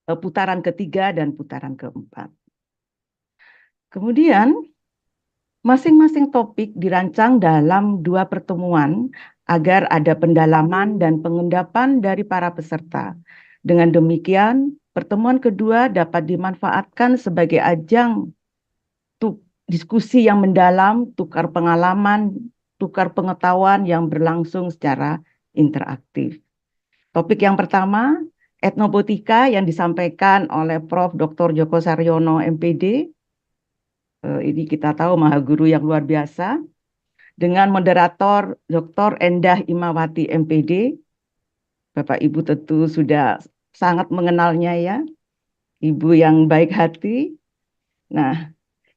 putaran ketiga dan putaran keempat. Kemudian, masing-masing topik dirancang dalam 2 pertemuan agar ada pendalaman dan pengendapan dari para peserta. Dengan demikian, pertemuan kedua dapat dimanfaatkan sebagai ajang diskusi yang mendalam, tukar pengalaman, tukar pengetahuan yang berlangsung secara interaktif. Topik yang pertama, etnobotika yang disampaikan oleh Prof. Dr. Djoko Saryono, MPD. Ini kita tahu maha guru yang luar biasa. Dengan moderator Dr. Endah Imawati, MPD. Bapak Ibu tentu sudah sangat mengenalnya ya. Ibu yang baik hati. Nah,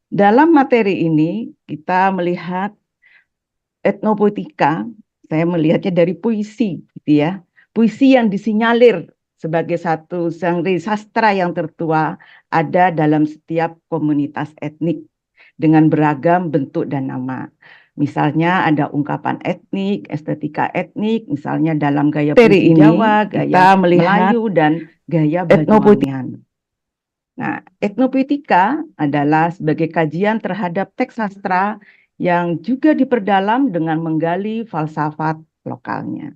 dalam materi ini kita melihat etnopoetika, saya melihatnya dari puisi, gitu ya. Puisi yang disinyalir sebagai satu genre sastra yang tertua ada dalam setiap komunitas etnik dengan beragam bentuk dan nama. Misalnya ada ungkapan etnik, estetika etnik, misalnya dalam gaya puisi Jawa, gaya Melayu, dan gaya Banyuwangian. Nah, etnopoetika adalah sebagai kajian terhadap teks sastra yang juga diperdalam dengan menggali falsafat lokalnya.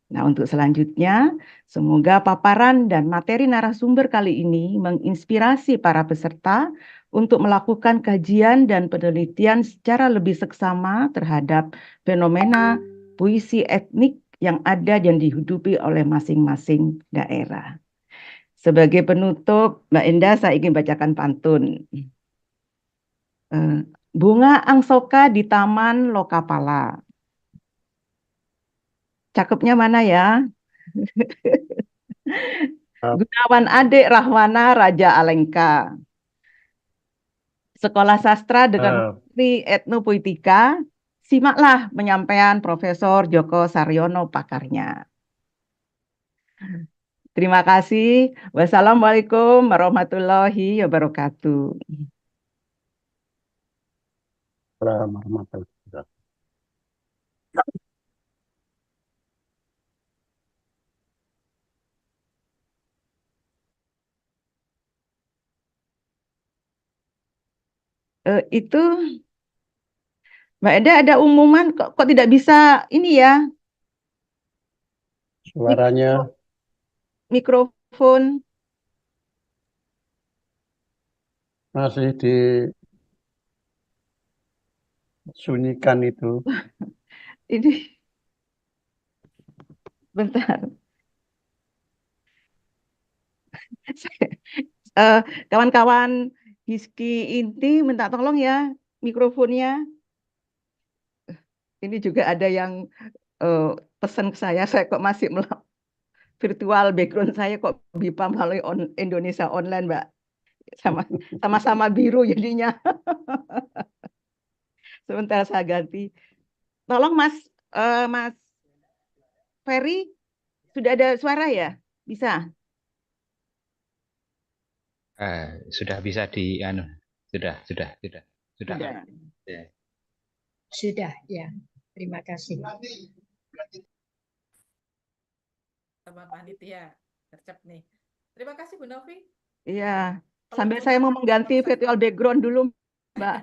Nah, untuk selanjutnya, semoga paparan dan materi narasumber kali ini menginspirasi para peserta untuk melakukan kajian dan penelitian secara lebih seksama terhadap fenomena puisi etnik yang ada dan dihidupi oleh masing-masing daerah. Sebagai penutup, Mbak Endah, saya ingin bacakan pantun. Bunga angsoka di Taman Lokapala. Cakepnya mana ya? Gunawan Adik Rahwana Raja Alengka. Sekolah Sastra dengan materi etnopoetika, simaklah penyampaian Profesor Djoko Saryono pakarnya. Terima kasih. Wassalamualaikum warahmatullahi wabarakatuh. Itu Mbak Eda ada umuman kok tidak bisa ini ya? Suaranya Mikrofon masih disunyikan itu. ini bentar. Kawan-kawan Hizki Inti minta tolong ya mikrofonnya. Ini juga ada yang pesan ke saya kok masih virtual background saya kok BIPA melalui Indonesia Online, Mbak. Sama-sama biru jadinya. Sebentar saya ganti. Tolong Mas Ferry, sudah ada suara ya? Bisa? Sudah bisa sudah. Sudah. Ya. Sudah, ya. Terima kasih. Teman panitia, gercep nih. Terima kasih Bu Novi. Iya, sambil saya mau mengganti virtual background dulu, Mbak.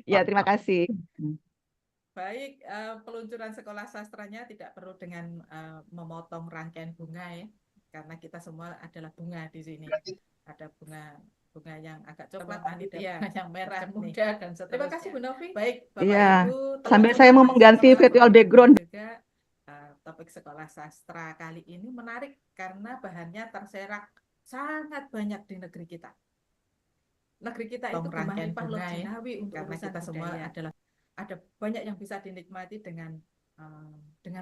Ya, terima kasih. Baik, peluncuran sekolah sastranya tidak perlu dengan memotong rangkaian bunga ya, karena kita semua adalah bunga di sini. Ada bunga yang agak coklat, panitia, yang merah, muda, dan seterusnya. Terima kasih Bu Novi. Baik, Bapak Iya, Ibu. sambil saya mau mengganti virtual background. Juga topik sekolah sastra kali ini menarik karena bahannya terserak sangat banyak di negeri kita. Negeri kita itu rangkaian bunga ya, karena kita semua adalah ada banyak yang bisa dinikmati dengan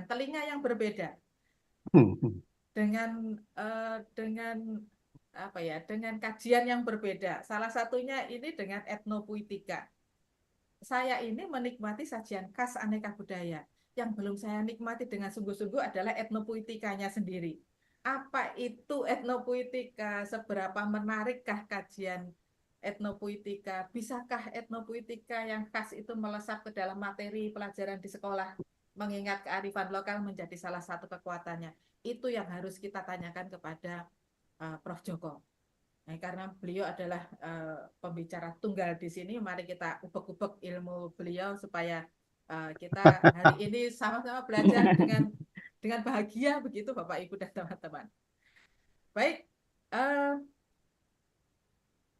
telinga yang berbeda, dengan apa ya, dengan kajian yang berbeda. Salah satunya ini dengan etnopoetika. Saya ini menikmati sajian khas aneka budaya. Yang belum saya nikmati dengan sungguh-sungguh adalah etnopoetikanya sendiri. Apa itu etnopoetika? Seberapa menarikkah kajian etnopoetika? Bisakah etnopoetika yang khas itu melesap ke dalam materi pelajaran di sekolah? Mengingat kearifan lokal menjadi salah satu kekuatannya. itu yang harus kita tanyakan kepada Prof. Joko. Nah, karena beliau adalah pembicara tunggal di sini, mari kita ubek-ubek ilmu beliau supaya kita hari ini sama-sama belajar dengan bahagia begitu Bapak Ibu dan teman-teman. Baik,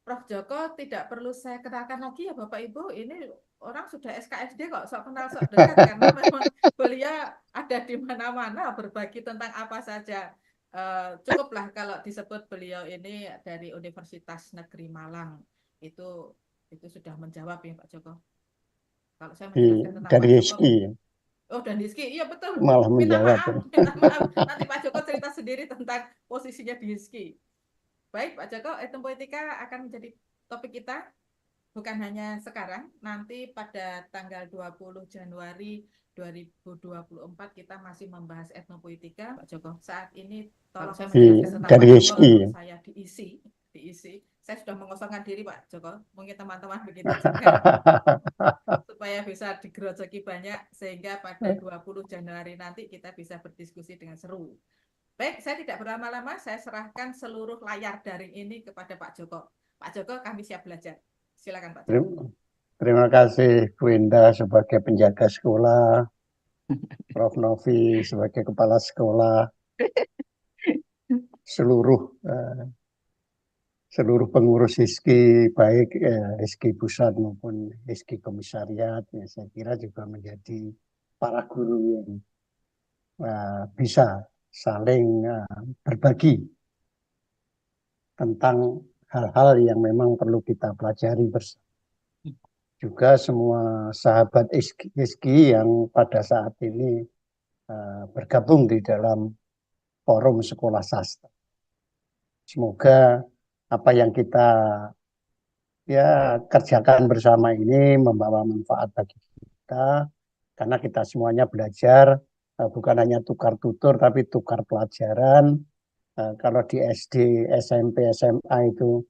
Prof. Joko tidak perlu saya kenalkan lagi ya Bapak Ibu, ini orang sudah SKSD kok, sok kenal sok dekat karena memang beliau ada di mana-mana berbagi tentang apa saja. Cukuplah kalau disebut beliau ini dari Universitas Negeri Malang, itu sudah menjawab ya Pak Joko. Kalau saya menjelaskan tentang Dari Pak Joko, HISKI oh dan Hizki, iya betul. malah Minta menjawab. maaf. Nanti Pak Joko cerita sendiri tentang posisinya di Hizki. Baik Pak Joko, etnopolitika akan menjadi topik kita bukan hanya sekarang, nanti pada tanggal 20 Januari 2024 kita masih membahas etnopolitika. Pak Joko, saat ini tolong saya menjelaskan tentang Dari Pak Joko, HISKI. saya diisi. Saya sudah mengosongkan diri Pak Joko, mungkin teman-teman begitu juga. Supaya bisa digerojaki banyak sehingga pada 20 Januari nanti kita bisa berdiskusi dengan seru. Baik, saya tidak berlama-lama, saya serahkan seluruh layar daring ini kepada Pak Joko. Pak Joko, kami siap belajar. Silakan Pak Joko. Terima kasih Bu Indah sebagai penjaga sekolah, Prof. Novi sebagai kepala sekolah, seluruh pengurus HISKI, baik HISKI pusat maupun HISKI komisariat, ya, saya kira juga menjadi para guru yang bisa saling berbagi tentang hal-hal yang memang perlu kita pelajari bersama. Juga semua sahabat HISKI yang pada saat ini bergabung di dalam forum sekolah sastra. Semoga apa yang kita kerjakan bersama ini membawa manfaat bagi kita, karena kita semuanya belajar, bukan hanya tukar tutur tapi tukar pelajaran. Kalau di SD, SMP, SMA itu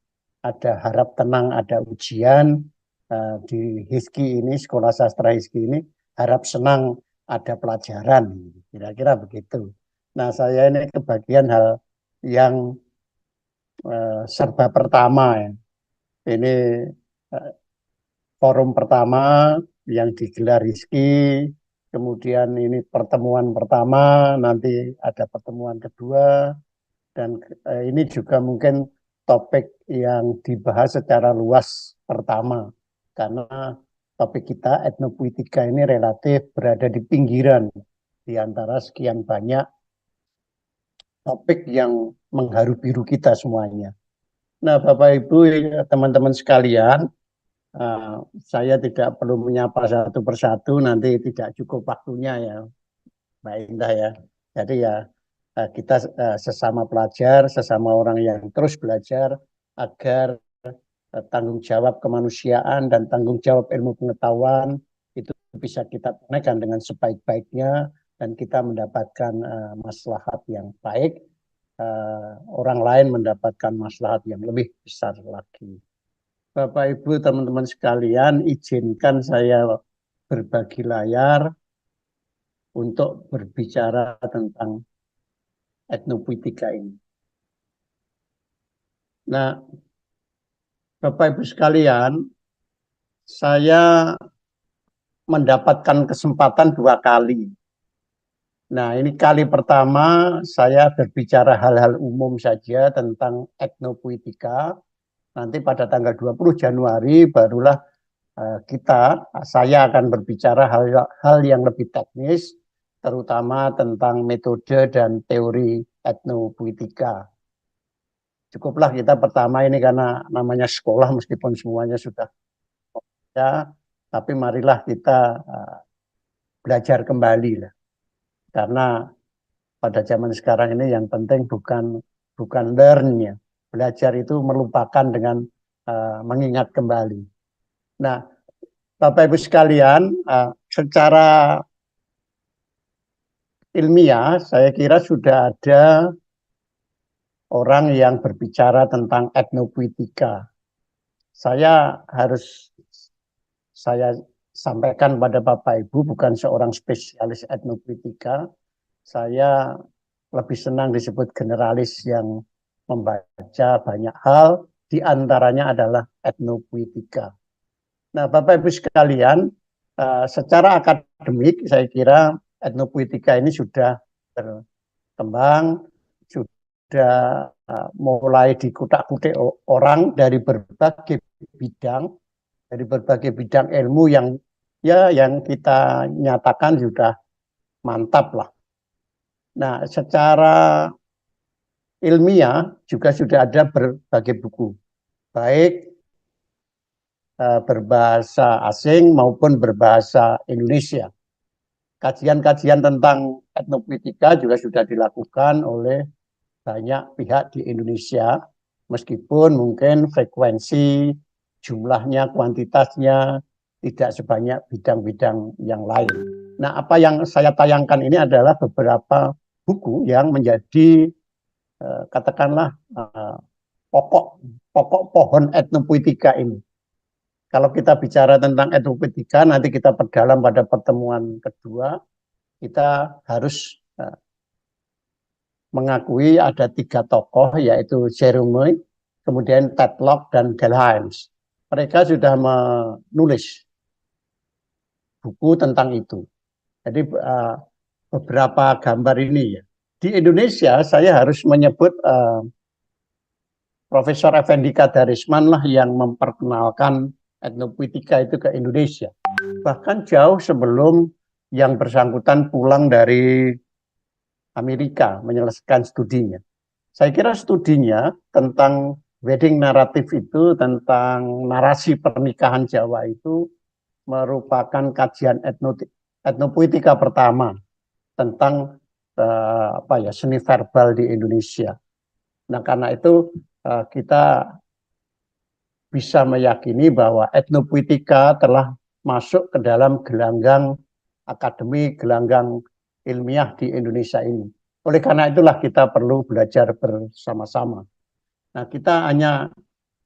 ada harap tenang, ada ujian. Di HISKI ini, sekolah sastra HISKI ini, harap senang, ada pelajaran. Kira-kira begitu. Nah, saya ini kebagian hal yang serba pertama ya. Ini forum pertama yang digelar HISKI, kemudian ini pertemuan pertama, nanti ada pertemuan kedua, dan ini juga mungkin topik yang dibahas secara luas pertama, karena topik kita etnopuitika ini relatif berada di pinggiran di antara sekian banyak topik yang mengharu biru kita semuanya. Nah, Bapak Ibu, teman-teman sekalian, saya tidak perlu menyapa satu persatu, nanti tidak cukup waktunya ya, Mbak Indah ya. Jadi ya kita sesama pelajar, sesama orang yang terus belajar agar tanggung jawab kemanusiaan dan tanggung jawab ilmu pengetahuan itu bisa kita tunaikan dengan sebaik-baiknya dan kita mendapatkan maslahat yang baik, orang lain mendapatkan maslahat yang lebih besar lagi. Bapak Ibu teman-teman sekalian, izinkan saya berbagi layar untuk berbicara tentang etnopuitika ini. Nah, Bapak Ibu sekalian, saya mendapatkan kesempatan 2 kali. Nah, ini kali pertama saya berbicara hal-hal umum saja tentang etnopuitika. Nanti pada tanggal 20 Januari barulah saya akan berbicara hal yang lebih teknis, terutama tentang metode dan teori etnopuitika. Cukuplah kita pertama ini karena namanya sekolah meskipun semuanya sudah ya, tapi marilah kita belajar kembali lah. Karena pada zaman sekarang ini yang penting bukan learn-nya. Belajar itu melupakan dengan mengingat kembali. Nah, Bapak Ibu sekalian, secara ilmiah saya kira sudah ada orang yang berbicara tentang etnopuitika. Saya sampaikan pada Bapak Ibu bukan seorang spesialis etnopuitika. Saya lebih senang disebut generalis yang membaca banyak hal, di antaranya adalah etnopuitika. Nah, Bapak Ibu sekalian, secara akademik saya kira etnopuitika ini sudah berkembang, sudah mulai dikutak-kutik orang dari berbagai bidang ilmu yang kita nyatakan sudah mantap lah. Nah, secara ilmiah juga sudah ada berbagai buku, baik berbahasa asing maupun berbahasa Indonesia. Kajian-kajian tentang etnopuitika juga sudah dilakukan oleh banyak pihak di Indonesia, meskipun mungkin frekuensi, jumlahnya, kuantitasnya tidak sebanyak bidang-bidang yang lain. Nah, apa yang saya tayangkan ini adalah beberapa buku yang menjadi katakanlah pokok pohon etnopuitika ini. Kalau kita bicara tentang etnopuitika, nanti kita perdalam pada pertemuan kedua, kita harus mengakui ada 3 tokoh, yaitu Jerome, kemudian Tetlock, dan Delhaims. Mereka sudah menulis buku tentang itu. Jadi beberapa gambar ini ya. Di Indonesia saya harus menyebut Profesor Effendi Kadarisman lah yang memperkenalkan etnopuitika itu ke Indonesia. Bahkan jauh sebelum yang bersangkutan pulang dari Amerika menyelesaikan studinya. Saya kira studinya tentang wedding narrative itu, tentang narasi pernikahan Jawa itu merupakan kajian etnopuitika pertama tentang seni verbal di Indonesia. Nah, karena itu kita bisa meyakini bahwa etnopuitika telah masuk ke dalam gelanggang akademik, gelanggang ilmiah di Indonesia ini. Oleh karena itulah kita perlu belajar bersama-sama. Nah, kita hanya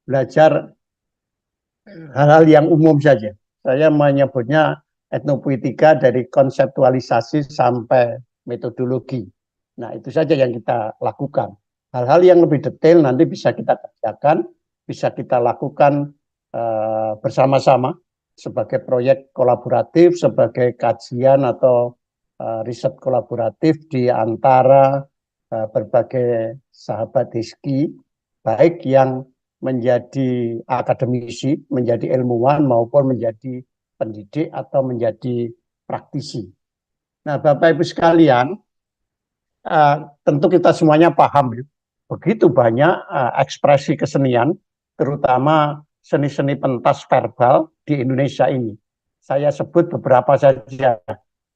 belajar hal-hal yang umum saja. Saya menyebutnya etnopuitika dari konseptualisasi sampai metodologi. Nah, itu saja yang kita lakukan. Hal-hal yang lebih detail nanti bisa kita kerjakan, bisa kita lakukan bersama-sama sebagai proyek kolaboratif, sebagai kajian atau riset kolaboratif di antara berbagai sahabat HISKI, baik yang menjadi akademisi, menjadi ilmuwan, maupun menjadi pendidik atau menjadi praktisi. Nah, Bapak Ibu sekalian, tentu kita semuanya paham, begitu banyak ekspresi kesenian, terutama seni-seni pentas verbal di Indonesia ini. Saya sebut beberapa saja.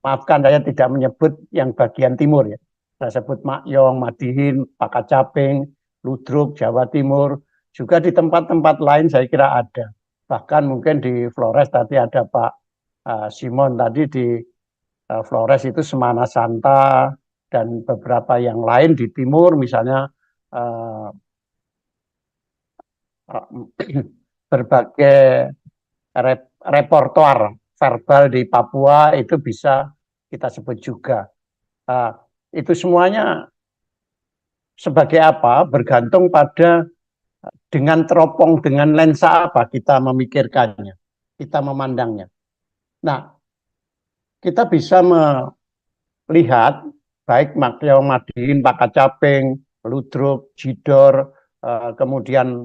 Maafkan saya tidak menyebut yang bagian timur ya. Saya sebut Makyong, Madihin, Pakacaping, Ludruk, Jawa Timur. Juga di tempat-tempat lain saya kira ada. Bahkan mungkin di Flores tadi ada Pak Simon tadi di Flores itu Semana Santa dan beberapa yang lain di timur misalnya berbagai repertoar verbal di Papua itu bisa kita sebut juga. Itu semuanya sebagai apa? Bergantung pada dengan teropong, dengan lensa apa kita memikirkannya, kita memandangnya. Nah, kita bisa melihat baik Makyong, Madihin, Pakacaping, Ludruk, Jidor, kemudian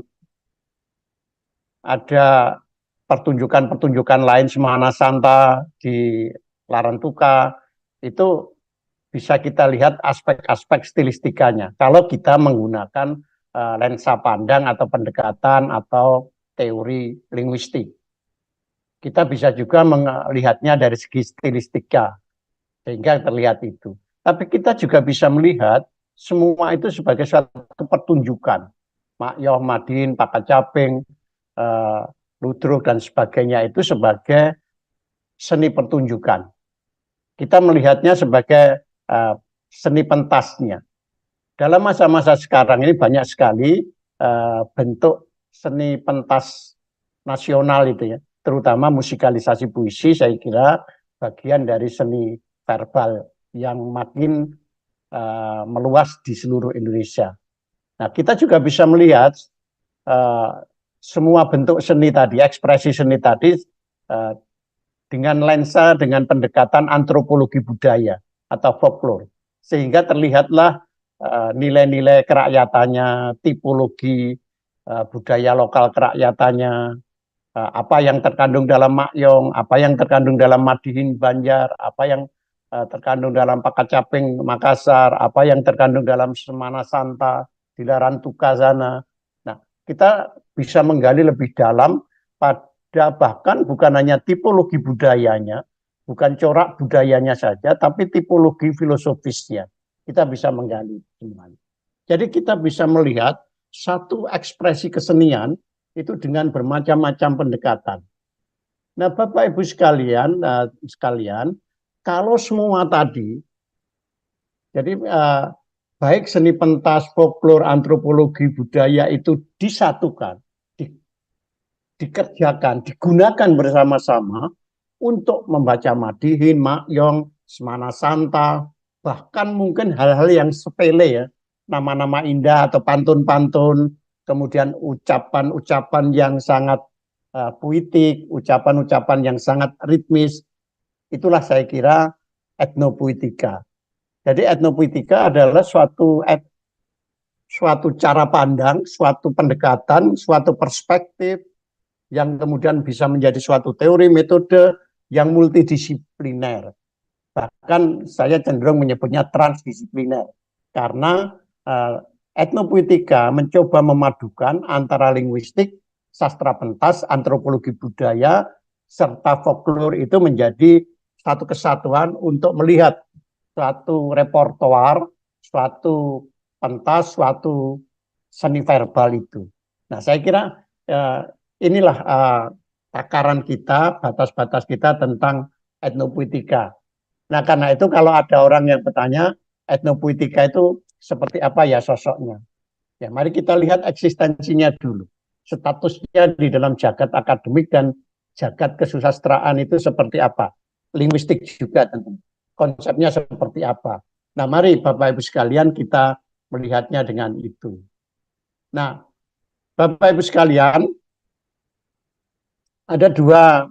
ada pertunjukan-pertunjukan lain Semana Santa di Larantuka, itu bisa kita lihat aspek-aspek stilistikanya. Kalau kita menggunakan lensa pandang atau pendekatan atau teori linguistik. Kita bisa juga melihatnya dari segi stilistika, sehingga terlihat itu. Tapi kita juga bisa melihat semua itu sebagai suatu pertunjukan. Makyong, Madihin, Pakacaping, Ludruk, dan sebagainya itu sebagai seni pertunjukan. Kita melihatnya sebagai seni pentasnya. Dalam masa-masa sekarang ini banyak sekali bentuk seni pentas nasional itu ya, terutama musikalisasi puisi saya kira bagian dari seni verbal yang makin meluas di seluruh Indonesia. Nah, kita juga bisa melihat semua bentuk seni tadi, ekspresi seni tadi dengan lensa, dengan pendekatan antropologi budaya atau folklore, sehingga terlihatlah nilai-nilai kerakyatannya, tipologi budaya lokal kerakyatannya, apa yang terkandung dalam Makyong, apa yang terkandung dalam Madihin Banjar, apa yang terkandung dalam Pakacaping Makassar, apa yang terkandung dalam Semana Santa, Dilaran Tukasana. Nah, kita bisa menggali lebih dalam pada bahkan bukan hanya tipologi budayanya, bukan corak budayanya saja, tapi tipologi filosofisnya. Kita bisa menggali semuanya. Jadi kita bisa melihat satu ekspresi kesenian itu dengan bermacam-macam pendekatan. Nah, Bapak Ibu sekalian, kalau semua tadi, jadi baik seni pentas, folklore, antropologi, budaya itu disatukan, dikerjakan, digunakan bersama-sama untuk membaca Madihin, Makyong, Semana Santa, bahkan mungkin hal-hal yang sepele ya, nama-nama indah atau pantun-pantun, kemudian ucapan-ucapan yang sangat puitik, ucapan-ucapan yang sangat ritmis, itulah saya kira etnopuitika. Jadi etnopuitika adalah suatu cara pandang, suatu pendekatan, suatu perspektif yang kemudian bisa menjadi suatu teori metode yang multidisipliner. Bahkan saya cenderung menyebutnya transdisipliner, karena etnopuitika mencoba memadukan antara linguistik, sastra pentas, antropologi budaya, serta folklore itu menjadi satu kesatuan untuk melihat suatu repertoar, suatu pentas, suatu seni verbal itu. Nah, saya kira inilah takaran kita, batas-batas kita tentang etnopuitika. Nah, karena itu kalau ada orang yang bertanya, etnopuitika itu seperti apa ya sosoknya? Ya, mari kita lihat eksistensinya dulu. Statusnya di dalam jagat akademik dan jagat kesusastraan itu seperti apa? Linguistik juga tentu. Konsepnya seperti apa? Nah, mari Bapak Ibu sekalian kita melihatnya dengan itu. Nah, Bapak Ibu sekalian, ada dua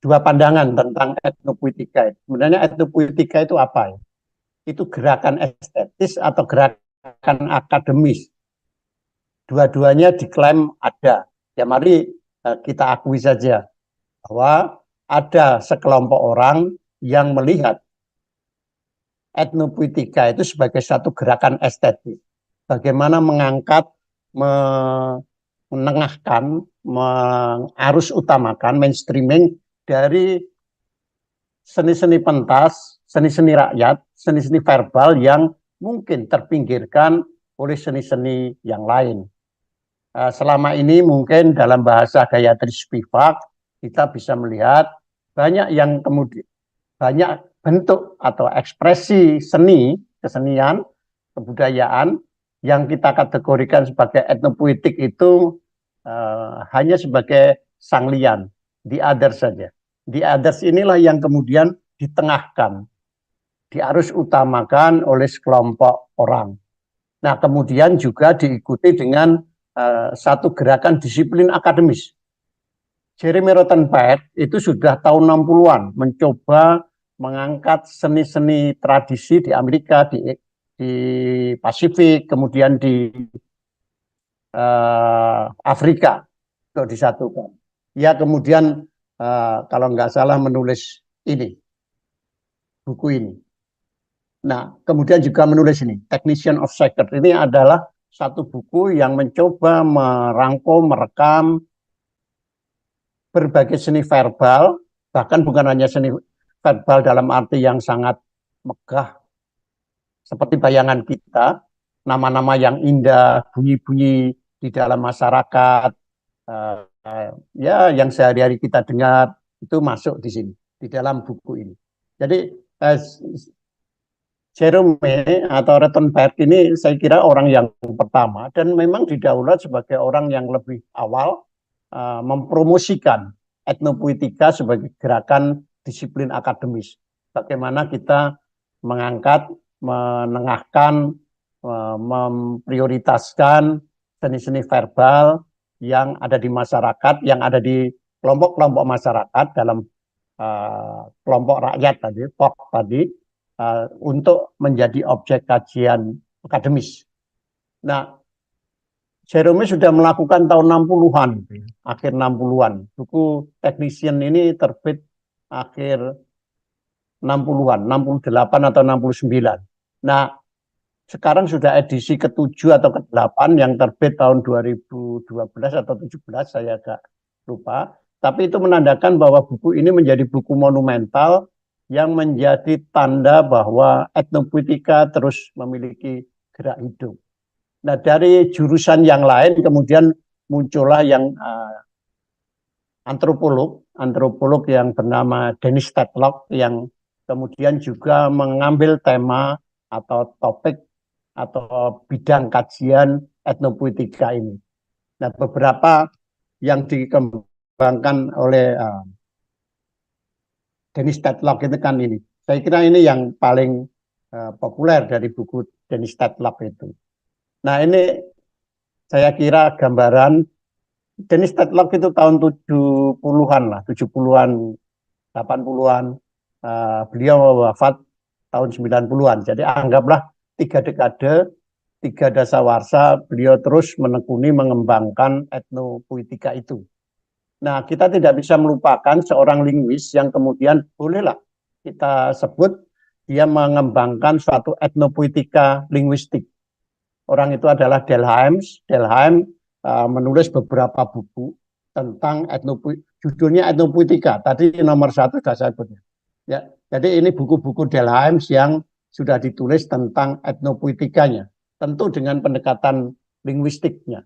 pandangan tentang etnopuitika. Sebenarnya etnopuitika itu apa ya? Itu gerakan estetis atau gerakan akademis. Dua-duanya diklaim ada. Ya mari kita akui saja bahwa ada sekelompok orang yang melihat etnopuitika itu sebagai satu gerakan estetis. Bagaimana mengangkat, menengahkan, mengarus utamakan, mainstreaming dari seni-seni pentas, seni-seni rakyat, seni-seni verbal yang mungkin terpinggirkan oleh seni-seni yang lain. Selama ini mungkin dalam bahasa Gayatri Spivak kita bisa melihat banyak yang kemudian banyak bentuk atau ekspresi seni, kesenian, kebudayaan yang kita kategorikan sebagai etnopuitik itu hanya sebagai sanglian, the others saja. The others inilah yang kemudian ditengahkan, diarus utamakan oleh sekelompok orang. Nah, kemudian juga diikuti dengan satu gerakan disiplin akademis. Jeremy Rothenberg itu sudah tahun 60-an mencoba mengangkat seni-seni tradisi di Amerika, di Pasifik, kemudian di Afrika untuk disatukan. Ya, kemudian kalau nggak salah menulis ini, buku ini. Nah, kemudian juga menulis ini, Technician of Sacred. Ini adalah satu buku yang mencoba merangkum, merekam berbagai seni verbal, bahkan bukan hanya seni verbal dalam arti yang sangat megah, seperti bayangan kita, nama-nama yang indah, bunyi-bunyi di dalam masyarakat, ya yang sehari-hari kita dengar, itu masuk di sini, di dalam buku ini. Jadi, Jerome atau Rothenberg ini saya kira orang yang pertama dan memang didaulat sebagai orang yang lebih awal mempromosikan etnopuitika sebagai gerakan disiplin akademis. Bagaimana kita mengangkat, menengahkan, memprioritaskan seni-seni verbal yang ada di masyarakat, yang ada di kelompok-kelompok masyarakat dalam kelompok rakyat tadi, POK tadi, untuk menjadi objek kajian akademis. Nah, Jerome sudah melakukan tahun 60-an, akhir 60-an. Buku Technician ini terbit akhir 60-an, 68 atau 69. Nah, sekarang sudah edisi ke-7 atau ke-8 yang terbit tahun 2012 atau 17, saya agak lupa. Tapi itu menandakan bahwa buku ini menjadi buku monumental yang menjadi tanda bahwa etnopuitika terus memiliki gerak hidup. Nah, dari jurusan yang lain kemudian muncullah yang antropolog yang bernama Dennis Tetlock yang kemudian juga mengambil tema atau topik atau bidang kajian etnopuitika ini. Nah, beberapa yang dikembangkan oleh Dennis Tetlock itu kan ini. Saya kira ini yang paling populer dari buku Dennis Tetlock itu. Nah, ini saya kira gambaran Dennis Tetlock itu tahun 70-an lah, 70-an, 80-an. Beliau wafat tahun 90-an. Jadi anggaplah 3 dekade, 3 dasawarsa beliau terus menekuni mengembangkan etnopuitika itu. Nah, kita tidak bisa melupakan seorang linguis yang kemudian bolehlah kita sebut dia mengembangkan suatu etnopuitika linguistik. Orang itu adalah Delheim. Delheim menulis beberapa buku tentang judulnya etnopuitika. Tadi nomor 1 sudah saya sebutnya. Ya, jadi ini buku-buku Delheim yang sudah ditulis tentang etnopuitikanya. Tentu dengan pendekatan linguistiknya.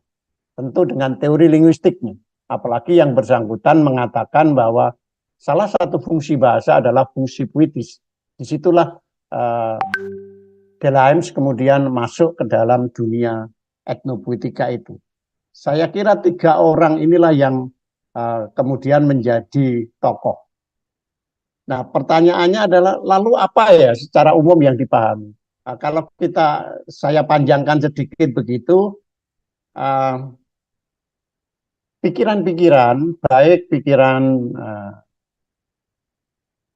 Tentu dengan teori linguistiknya. Apalagi yang bersangkutan mengatakan bahwa salah satu fungsi bahasa adalah fungsi puitis. Disitulah Delheim kemudian masuk ke dalam dunia etnopuitika itu. Saya kira 3 orang inilah yang kemudian menjadi tokoh. Nah, pertanyaannya adalah lalu apa ya secara umum yang dipahami? Kalau saya panjangkan sedikit begitu, pikiran-pikiran, baik pikiran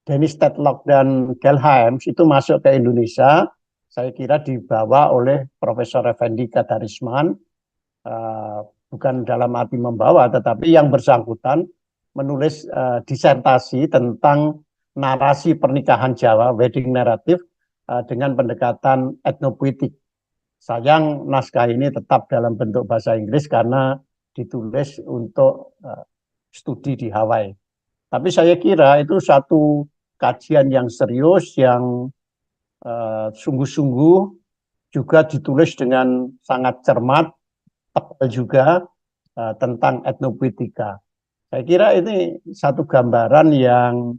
Dennis Tetlock dan Delheim itu masuk ke Indonesia, saya kira dibawa oleh Profesor Effendi Kadarisman, bukan dalam arti membawa, tetapi yang bersangkutan menulis disertasi tentang narasi pernikahan Jawa, wedding narrative, dengan pendekatan etnopuitik. Sayang naskah ini tetap dalam bentuk bahasa Inggris karena ditulis untuk studi di Hawaii. Tapi saya kira itu satu kajian yang serius, yang sungguh-sungguh, juga ditulis dengan sangat cermat, tebal juga tentang etnopuitika. Saya kira ini satu gambaran yang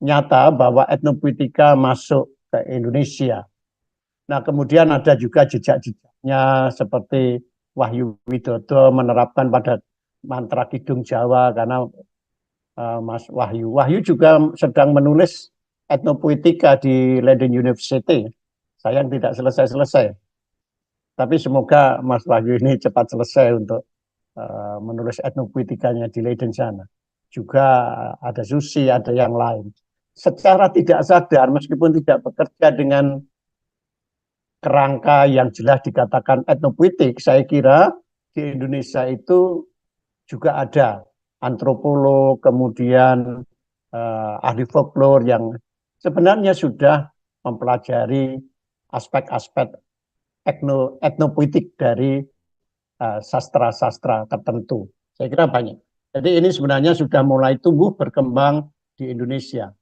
nyata bahwa etnopuitika masuk ke Indonesia. Nah, kemudian ada juga jejak-jejaknya seperti Wahyu Widodo menerapkan pada mantra Kidung Jawa karena Mas Wahyu juga sedang menulis etnopuitika di Leiden University. Sayang tidak selesai-selesai. Tapi semoga Mas Wahyu ini cepat selesai untuk menulis etnopuitikanya di Leiden sana. Juga ada Susi, ada yang lain. Secara tidak sadar, meskipun tidak bekerja dengan kerangka yang jelas dikatakan etnopuitik, saya kira di Indonesia itu juga ada antropolog, kemudian ahli folklore yang sebenarnya sudah mempelajari aspek-aspek etnopuitik dari sastra-sastra tertentu. Saya kira banyak. Jadi ini sebenarnya sudah mulai tumbuh berkembang di Indonesia.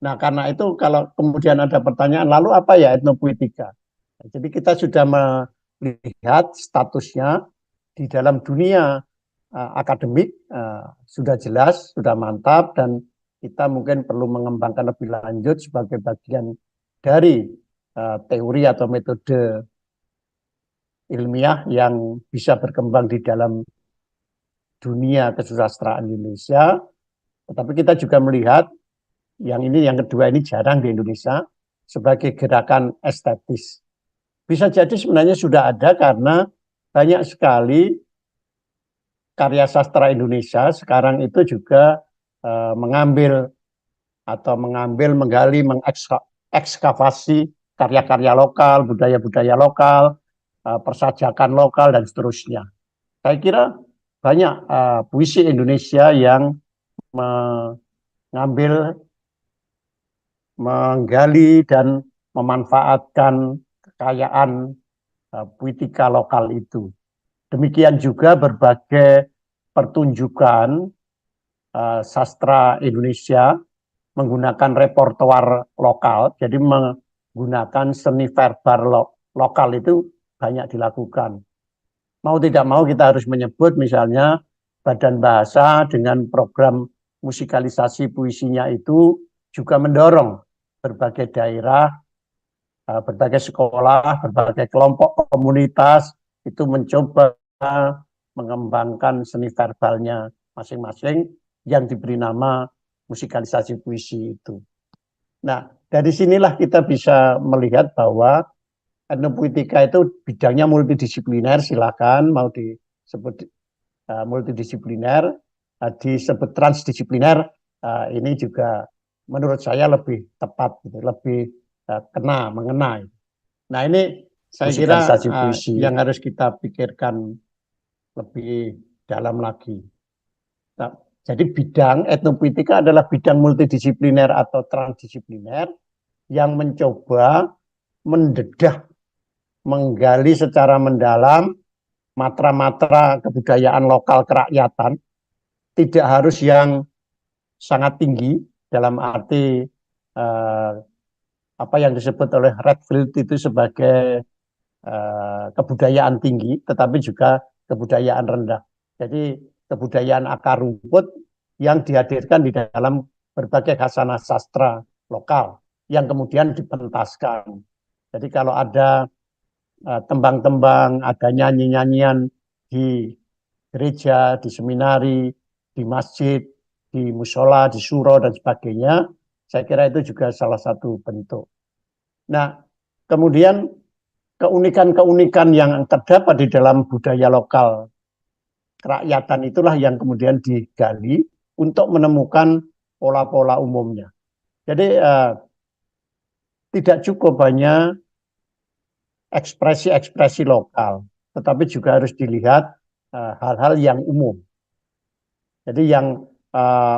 Nah, karena itu kalau kemudian ada pertanyaan, lalu apa ya etnopuitika? Jadi kita sudah melihat statusnya di dalam dunia akademik sudah jelas, sudah mantap, dan kita mungkin perlu mengembangkan lebih lanjut sebagai bagian dari teori atau metode ilmiah yang bisa berkembang di dalam dunia kesusastraan Indonesia. Tetapi kita juga melihat yang kedua ini jarang di Indonesia, sebagai gerakan estetis. Bisa jadi sebenarnya sudah ada karena banyak sekali karya sastra Indonesia sekarang itu juga mengambil, menggali, mengekskavasi karya-karya lokal, budaya-budaya lokal, persajakan lokal, dan seterusnya. Saya kira banyak puisi Indonesia yang mengambil, menggali, dan memanfaatkan kekayaan puitika lokal itu. Demikian juga berbagai pertunjukan sastra Indonesia menggunakan repertoar lokal, jadi menggunakan seni verbal lokal itu banyak dilakukan. Mau tidak mau kita harus menyebut misalnya Badan Bahasa dengan program musikalisasi puisinya itu juga mendorong berbagai daerah, berbagai sekolah, berbagai kelompok komunitas itu mencoba mengembangkan seni verbalnya masing-masing yang diberi nama musikalisasi puisi itu. Nah, dari sinilah kita bisa melihat bahwa etnopuitika itu bidangnya multidisipliner, silakan mau disebut multidisipliner, disebut transdisipliner, ini juga menurut saya lebih tepat, gitu, lebih mengena. Nah, ini saya kira yang harus kita pikirkan lebih dalam lagi. Nah, jadi bidang etnopuitika adalah bidang multidisipliner atau transdisipliner yang mencoba mendedah, menggali secara mendalam matra-matra kebudayaan lokal kerakyatan, tidak harus yang sangat tinggi dalam arti apa yang disebut oleh Redfield itu sebagai kebudayaan tinggi, tetapi juga kebudayaan rendah. Jadi kebudayaan akar rumput yang dihadirkan di dalam berbagai khasanah sastra lokal yang kemudian dipentaskan. Jadi kalau ada tembang-tembang, ada nyanyi-nyanyian di gereja, di seminari, di masjid, di musola, di suro, dan sebagainya, saya kira itu juga salah satu bentuk. Nah, kemudian keunikan-keunikan yang terdapat di dalam budaya lokal kerakyatan itulah yang kemudian digali untuk menemukan pola-pola umumnya. Jadi tidak cukup hanya ekspresi-ekspresi lokal, tetapi juga harus dilihat hal-hal yang umum. Jadi yang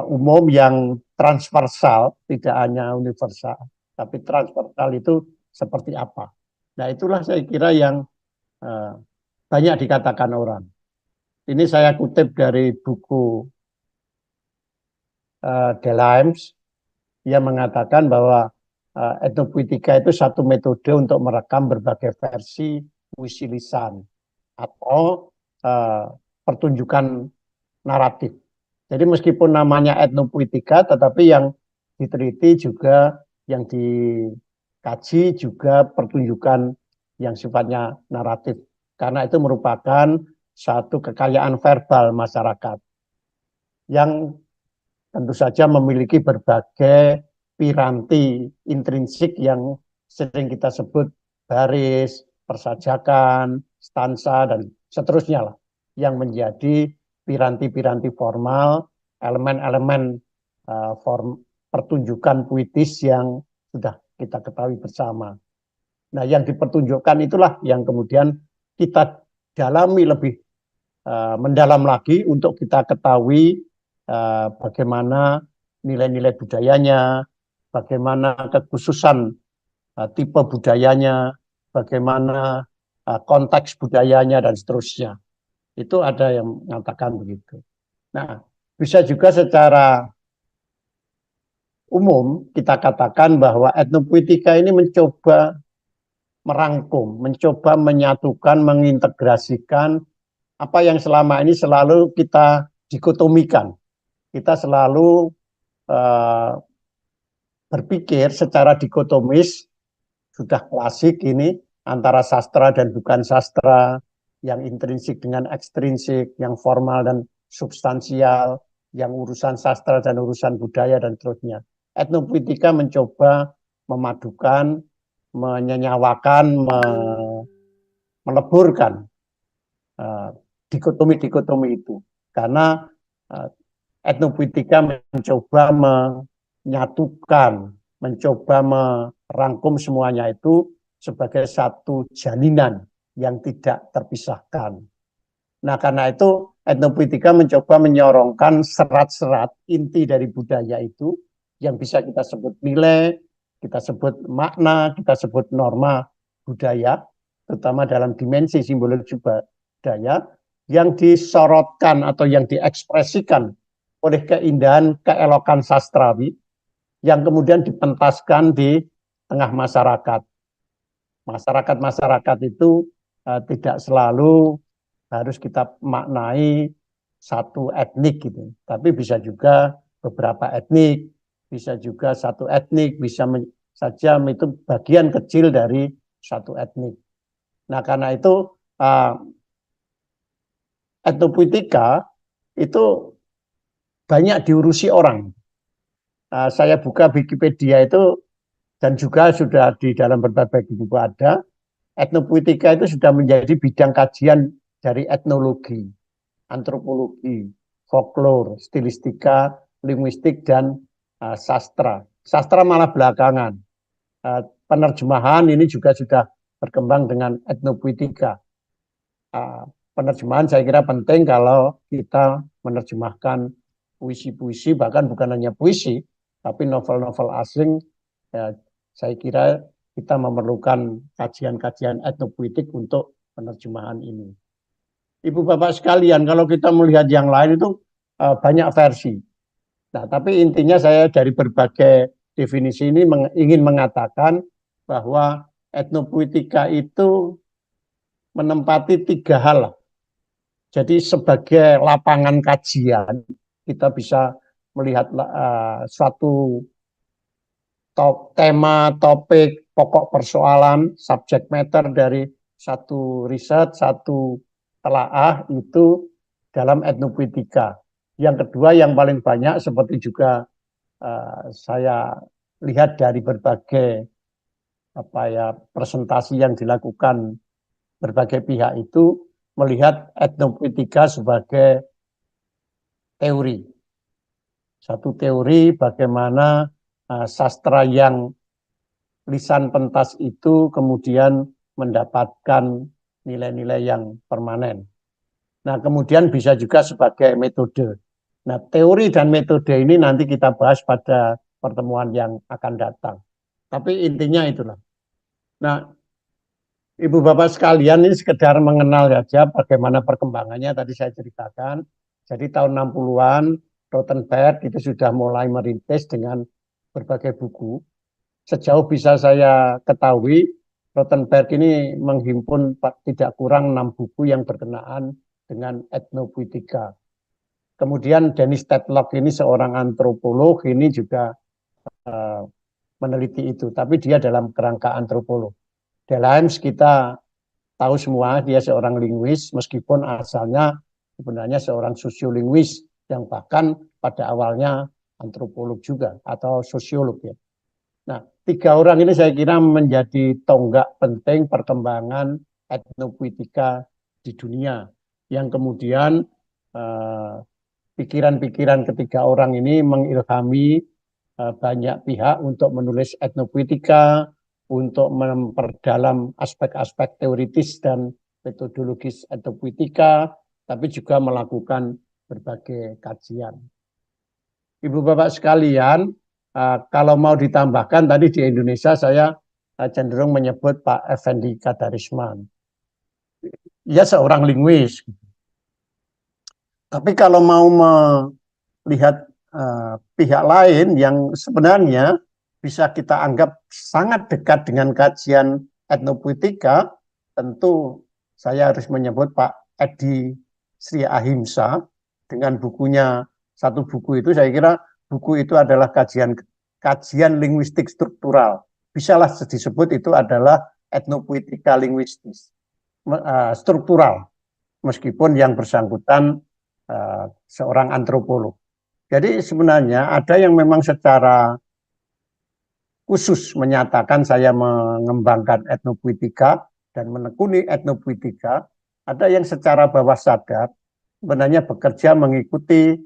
umum, yang transversal, tidak hanya universal, tapi transversal itu seperti apa. Nah, itulah saya kira yang banyak dikatakan orang. Ini saya kutip dari buku Delaims, yang mengatakan bahwa etnopuitika itu satu metode untuk merekam berbagai versi puisi lisan atau pertunjukan naratif. Jadi meskipun namanya etnopuitika, tetapi yang diteliti juga, yang dikaji juga pertunjukan yang sifatnya naratif. Karena itu merupakan satu kekayaan verbal masyarakat yang tentu saja memiliki berbagai piranti intrinsik yang sering kita sebut baris, persajakan, stansa, dan seterusnya lah, yang menjadi piranti-piranti formal, elemen-elemen pertunjukan puitis yang sudah kita ketahui bersama. Nah, yang dipertunjukkan itulah yang kemudian kita dalami lebih mendalam lagi untuk kita ketahui bagaimana nilai-nilai budayanya, bagaimana kekhususan tipe budayanya, bagaimana konteks budayanya, dan seterusnya. Itu ada yang mengatakan begitu. Nah, bisa juga secara umum kita katakan bahwa etnopuitika ini mencoba merangkum, mencoba menyatukan, mengintegrasikan apa yang selama ini selalu kita dikotomikan. Kita selalu berpikir secara dikotomis, sudah klasik ini, antara sastra dan bukan sastra, yang intrinsik dengan ekstrinsik, yang formal dan substansial, yang urusan sastra dan urusan budaya, dan seterusnya. Etnopuitika mencoba memadukan, menyenyawakan, meleburkan dikotomi-dikotomi itu. Karena etnopuitika mencoba menyatukan, mencoba merangkum semuanya itu sebagai satu jalinan yang tidak terpisahkan. Nah, karena itu etnopuitika mencoba menyorongkan serat-serat inti dari budaya itu yang bisa kita sebut nilai, kita sebut makna, kita sebut norma budaya, terutama dalam dimensi simbologi budaya yang disorotkan atau yang diekspresikan oleh keindahan, keelokan sastrawi yang kemudian dipentaskan di tengah masyarakat. Masyarakat itu tidak selalu harus kita maknai satu etnik gitu, tapi bisa juga beberapa etnik, bisa juga satu etnik, bisa saja itu bagian kecil dari satu etnik. Nah, karena itu etnopuitika itu banyak diurusi orang. Saya buka Wikipedia itu dan juga sudah di dalam berbagai buku ada, etnopuitika itu sudah menjadi bidang kajian dari etnologi, antropologi, folklore, stilistika, linguistik, dan sastra. Sastra malah belakangan. Penerjemahan ini juga sudah berkembang dengan etnopuitika. Penerjemahan saya kira penting kalau kita menerjemahkan puisi-puisi, bahkan bukan hanya puisi, tapi novel-novel asing, ya, saya kira kita memerlukan kajian-kajian etnopuitik untuk penerjemahan ini. Ibu Bapak sekalian, kalau kita melihat yang lain itu banyak versi. Nah, tapi intinya saya dari berbagai definisi ini ingin mengatakan bahwa etnopuitika itu menempati 3 hal. Jadi sebagai lapangan kajian, kita bisa melihat suatu tema, topik, pokok persoalan, subject matter dari satu riset, satu telaah itu dalam etnopuitika. Yang kedua yang paling banyak seperti juga saya lihat dari berbagai presentasi yang dilakukan berbagai pihak itu melihat etnopuitika sebagai teori. Satu teori bagaimana sastra yang lisan pentas itu kemudian mendapatkan nilai-nilai yang permanen. Nah, kemudian bisa juga sebagai metode. Nah, teori dan metode ini nanti kita bahas pada pertemuan yang akan datang. Tapi intinya itulah. Nah, Ibu Bapak sekalian, ini sekedar mengenal saja bagaimana perkembangannya tadi saya ceritakan. Jadi tahun 60-an Rothenberg itu sudah mulai merintis dengan berbagai buku. Sejauh bisa saya ketahui, Rothenberg ini menghimpun tidak kurang 6 buku yang berkenaan dengan etnopuitika. Kemudian Dennis Tetlock ini seorang antropolog, ini juga meneliti itu, tapi dia dalam kerangka antropolog. Delahens kita tahu semua dia seorang linguis, meskipun asalnya sebenarnya seorang sosiolinguis yang bahkan pada awalnya antropolog juga atau sosiolog ya. Nah, 3 orang ini saya kira menjadi tonggak penting perkembangan etnopuitika di dunia, yang kemudian pikiran-pikiran ketiga orang ini mengilhami banyak pihak untuk menulis etnopuitika, untuk memperdalam aspek-aspek teoritis dan metodologis etnopuitika, tapi juga melakukan berbagai kajian. Ibu Bapak sekalian, kalau mau ditambahkan tadi di Indonesia saya cenderung menyebut Pak Effendi Kadarisman. Ia seorang linguis. Tapi kalau mau melihat pihak lain yang sebenarnya bisa kita anggap sangat dekat dengan kajian etnopuitika, tentu saya harus menyebut Pak Edi Sri Ahimsa dengan bukunya, satu buku itu saya kira buku itu adalah kajian linguistik struktural. Bisalah disebut itu adalah etnopuitika linguistis struktural, meskipun yang bersangkutan seorang antropolog. Jadi sebenarnya ada yang memang secara khusus menyatakan saya mengembangkan etnopuitika dan menekuni etnopuitika, ada yang secara bawah sadar sebenarnya bekerja mengikuti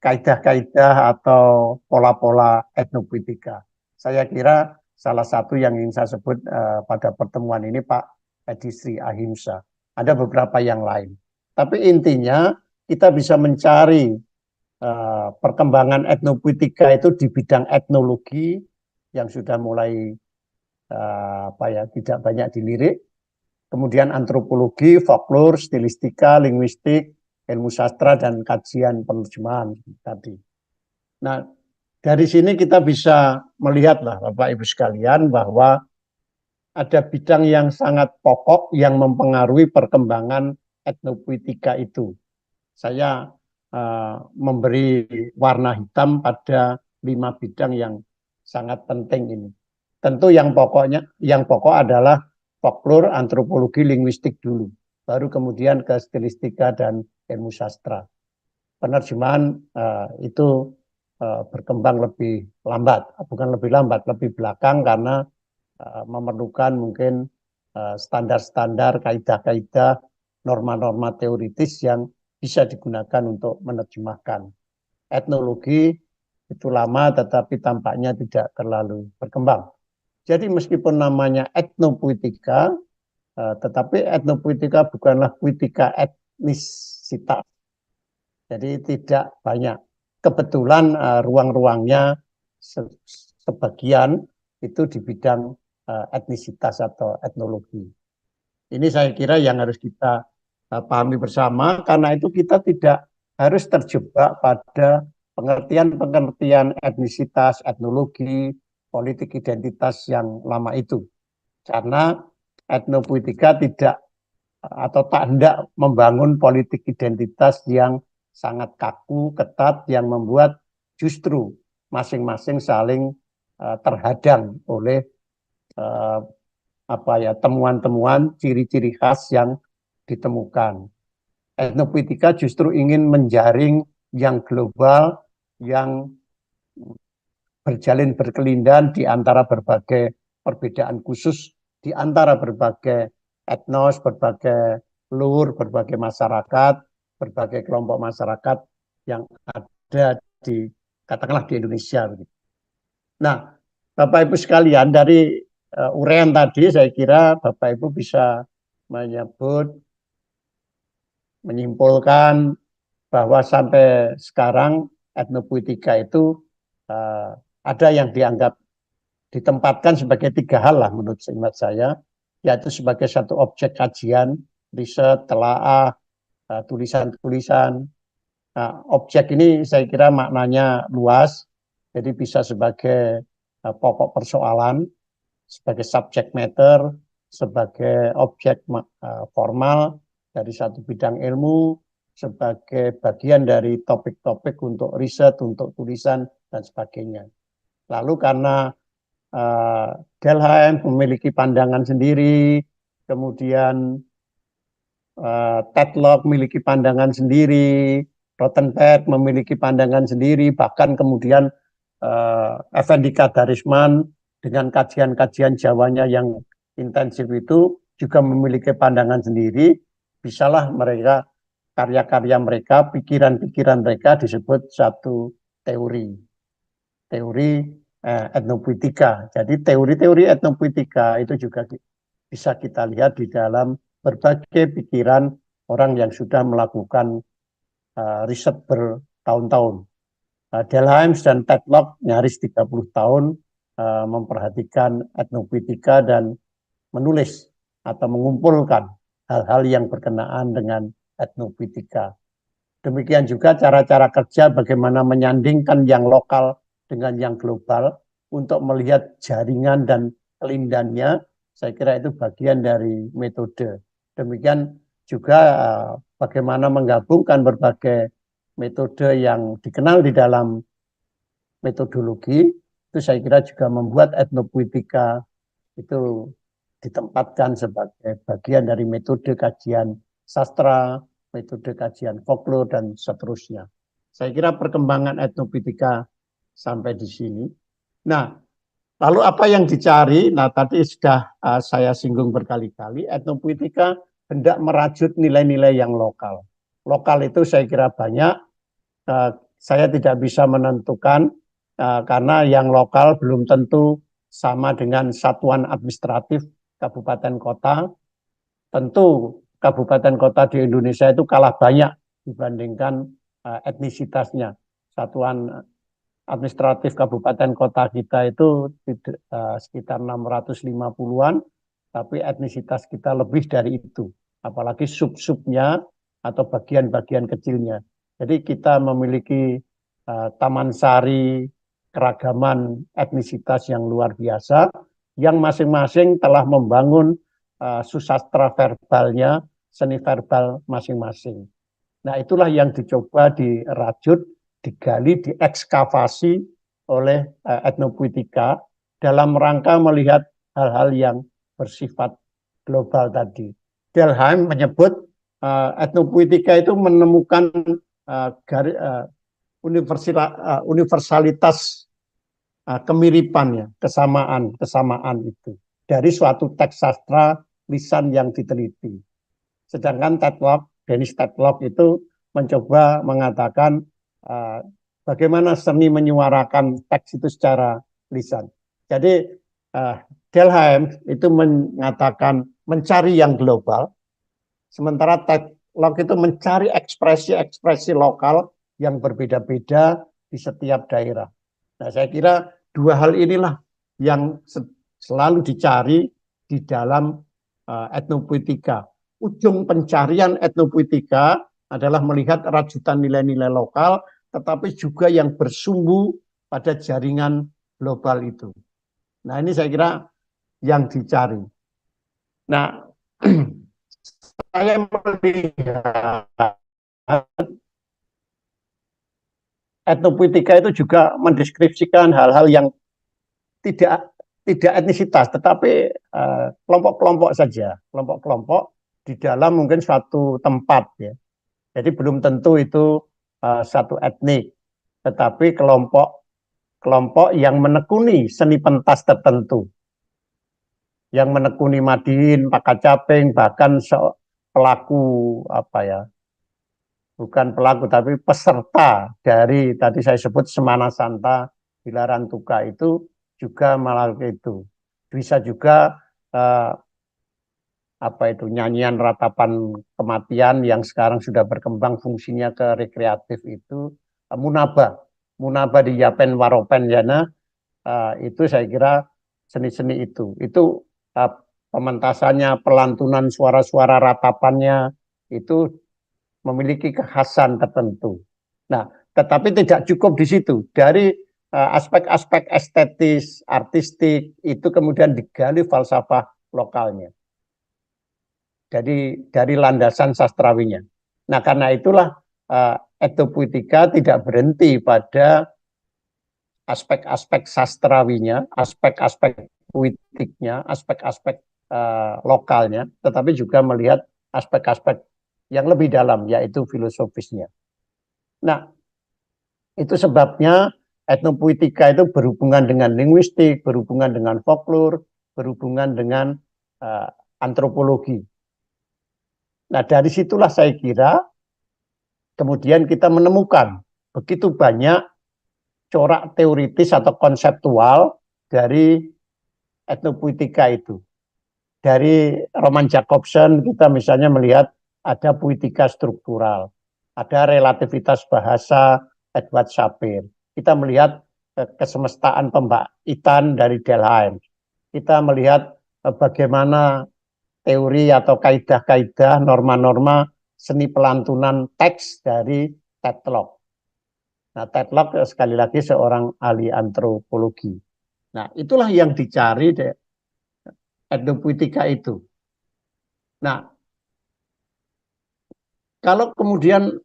kaidah-kaidah atau pola-pola etnopuitika. Saya kira salah satu yang ingin saya sebut pada pertemuan ini Pak Edisri Ahimsa. Ada beberapa yang lain. Tapi intinya kita bisa mencari perkembangan etnopuitika itu di bidang etnologi yang sudah mulai tidak banyak dilirik. Kemudian antropologi, folklore, stilistika, linguistik, ilmu sastra, dan kajian penerjemahan tadi. Nah, dari sini kita bisa melihatlah Bapak Ibu sekalian bahwa ada bidang yang sangat pokok yang mempengaruhi perkembangan etnopuitika itu. Saya memberi warna hitam pada 5 bidang yang sangat penting ini. Tentu yang pokok adalah folklore, antropologi, linguistik dulu. Baru kemudian ke stilistika dan ilmu sastra. Penerjemahan itu berkembang lebih lambat, bukan lebih lambat, lebih belakang karena memerlukan mungkin standar-standar, kaidah-kaidah, norma-norma teoritis yang bisa digunakan untuk menerjemahkan. Etnologi itu lama tetapi tampaknya tidak terlalu berkembang. Jadi meskipun namanya etnopuitika, tetapi etnopuitika bukanlah puitika etnisitas. Jadi tidak banyak. Kebetulan ruang-ruangnya sebagian itu di bidang etnisitas atau etnologi. Ini saya kira yang harus kita pahami bersama, karena itu kita tidak harus terjebak pada pengertian-pengertian etnisitas, etnologi, politik identitas yang lama itu. Karena etnopuitika tidak atau tak hendak membangun politik identitas yang sangat kaku, ketat, yang membuat justru masing-masing saling terhadang oleh temuan-temuan, ciri-ciri khas yang ditemukan. Etnopuitika justru ingin menjaring yang global, yang berjalin berkelindan di antara berbagai perbedaan khusus, di antara berbagai etnos, berbagai lur, berbagai masyarakat, berbagai kelompok masyarakat yang ada di, katakanlah di Indonesia. Nah, Bapak Ibu sekalian, dari uraian tadi saya kira Bapak Ibu bisa menyimpulkan bahwa sampai sekarang etnopuitika itu ada yang dianggap ditempatkan sebagai 3 hal lah menurut hemat saya, yaitu sebagai satu objek kajian, riset, telaah, tulisan-tulisan. Nah, objek ini saya kira maknanya luas, jadi bisa sebagai pokok persoalan, sebagai subject matter, sebagai objek formal dari satu bidang ilmu, sebagai bagian dari topik-topik untuk riset, untuk tulisan, dan sebagainya. Lalu karena Delheim memiliki pandangan sendiri, kemudian Tetlock memiliki pandangan sendiri, Rothenberg memiliki pandangan sendiri, bahkan kemudian Effendi Kadarisman dengan kajian-kajian Jawanya yang intensif itu juga memiliki pandangan sendiri. Bisalah mereka, karya-karya mereka, pikiran-pikiran mereka disebut satu teori etnopuitika. Jadi teori-teori etnopuitika itu juga bisa kita lihat di dalam berbagai pikiran orang yang sudah melakukan riset bertahun-tahun. Delheim dan Tetlock nyaris 30 tahun memperhatikan etnopuitika dan menulis atau mengumpulkan hal-hal yang berkenaan dengan etnopuitika. Demikian juga cara-cara kerja bagaimana menyandingkan yang lokal dengan yang global untuk melihat jaringan dan kelindannya. Saya kira itu bagian dari metode. Demikian juga bagaimana menggabungkan berbagai metode yang dikenal di dalam metodologi, itu saya kira juga membuat etnopuitika itu ditempatkan sebagai bagian dari metode kajian sastra, metode kajian folklore, dan seterusnya. Saya kira perkembangan etnopuitika sampai di sini. Nah, lalu apa yang dicari? Nah, tadi sudah saya singgung berkali-kali, etnopuitika hendak merajut nilai-nilai yang lokal. Lokal itu saya kira banyak, saya tidak bisa menentukan karena yang lokal belum tentu sama dengan satuan administratif kabupaten kota. Tentu kabupaten kota di Indonesia itu kalah banyak dibandingkan etnisitasnya. Satuan administratif kabupaten kota kita itu sekitar 650-an, tapi etnisitas kita lebih dari itu. Apalagi sub-subnya atau bagian-bagian kecilnya. Jadi kita memiliki taman sari, keragaman etnisitas yang luar biasa, yang masing-masing telah membangun susastra verbalnya, seni verbal masing-masing. Nah, itulah yang dicoba dirajut, digali, diekskavasi oleh etnopuitika dalam rangka melihat hal-hal yang bersifat global tadi. Delheim menyebut etnopuitika itu menemukan universalitas kemiripan, ya, kesamaan itu dari suatu teks sastra lisan yang diteliti. Sedangkan Dennis Tetlock itu mencoba mengatakan bagaimana seni menyuarakan teks itu secara lisan. Jadi Delheim itu mengatakan mencari yang global, sementara Tetlock itu mencari ekspresi-ekspresi lokal yang berbeda-beda di setiap daerah. Nah, saya kira dua hal inilah yang selalu dicari di dalam etnopuitika. Ujung pencarian etnopuitika adalah melihat rajutan nilai-nilai lokal, tetapi juga yang bersumbu pada jaringan global itu. Nah, ini saya kira yang dicari. Nah, saya melihat etnopuitika itu juga mendeskripsikan hal-hal yang tidak etnisitas, tetapi kelompok-kelompok saja, kelompok-kelompok di dalam mungkin suatu tempat, ya. Jadi belum tentu itu satu etnik, tetapi kelompok yang menekuni seni pentas tertentu, yang menekuni Madiun, Pakacaping, bahkan pelaku bukan pelaku tapi peserta dari tadi saya sebut Semana Santa Bilaran Tuka itu juga melakukan itu. Bisa juga nyanyian ratapan kematian yang sekarang sudah berkembang fungsinya ke rekreatif itu munaba di Yapen Waropen Yana, itu saya kira seni-seni itu pementasannya, pelantunan suara-suara ratapannya itu memiliki kekhasan tertentu. Nah, tetapi tidak cukup di situ. Dari aspek-aspek estetis, artistik, itu kemudian digali falsafah lokalnya. Jadi dari landasan sastrawinya. Nah, karena itulah etnopuitika tidak berhenti pada aspek-aspek sastrawinya, aspek-aspek puitiknya, aspek-aspek lokalnya, tetapi juga melihat aspek-aspek yang lebih dalam, yaitu filosofisnya. Nah, itu sebabnya etnopuitika itu berhubungan dengan linguistik, berhubungan dengan folklore, berhubungan dengan antropologi. Nah, dari situlah saya kira kemudian kita menemukan begitu banyak corak teoritis atau konseptual dari etnopuitika itu. Dari Roman Jakobson kita misalnya melihat ada puitika struktural, ada relativitas bahasa Edward Sapir. Kita melihat kesemestaan pembaitan dari Delheim. Kita melihat bagaimana teori atau kaidah-kaidah, norma-norma seni pelantunan teks dari Tetlock. Nah, Tetlock sekali lagi seorang ahli antropologi. Nah, itulah yang dicari etnopuitika itu. Nah, kalau kemudian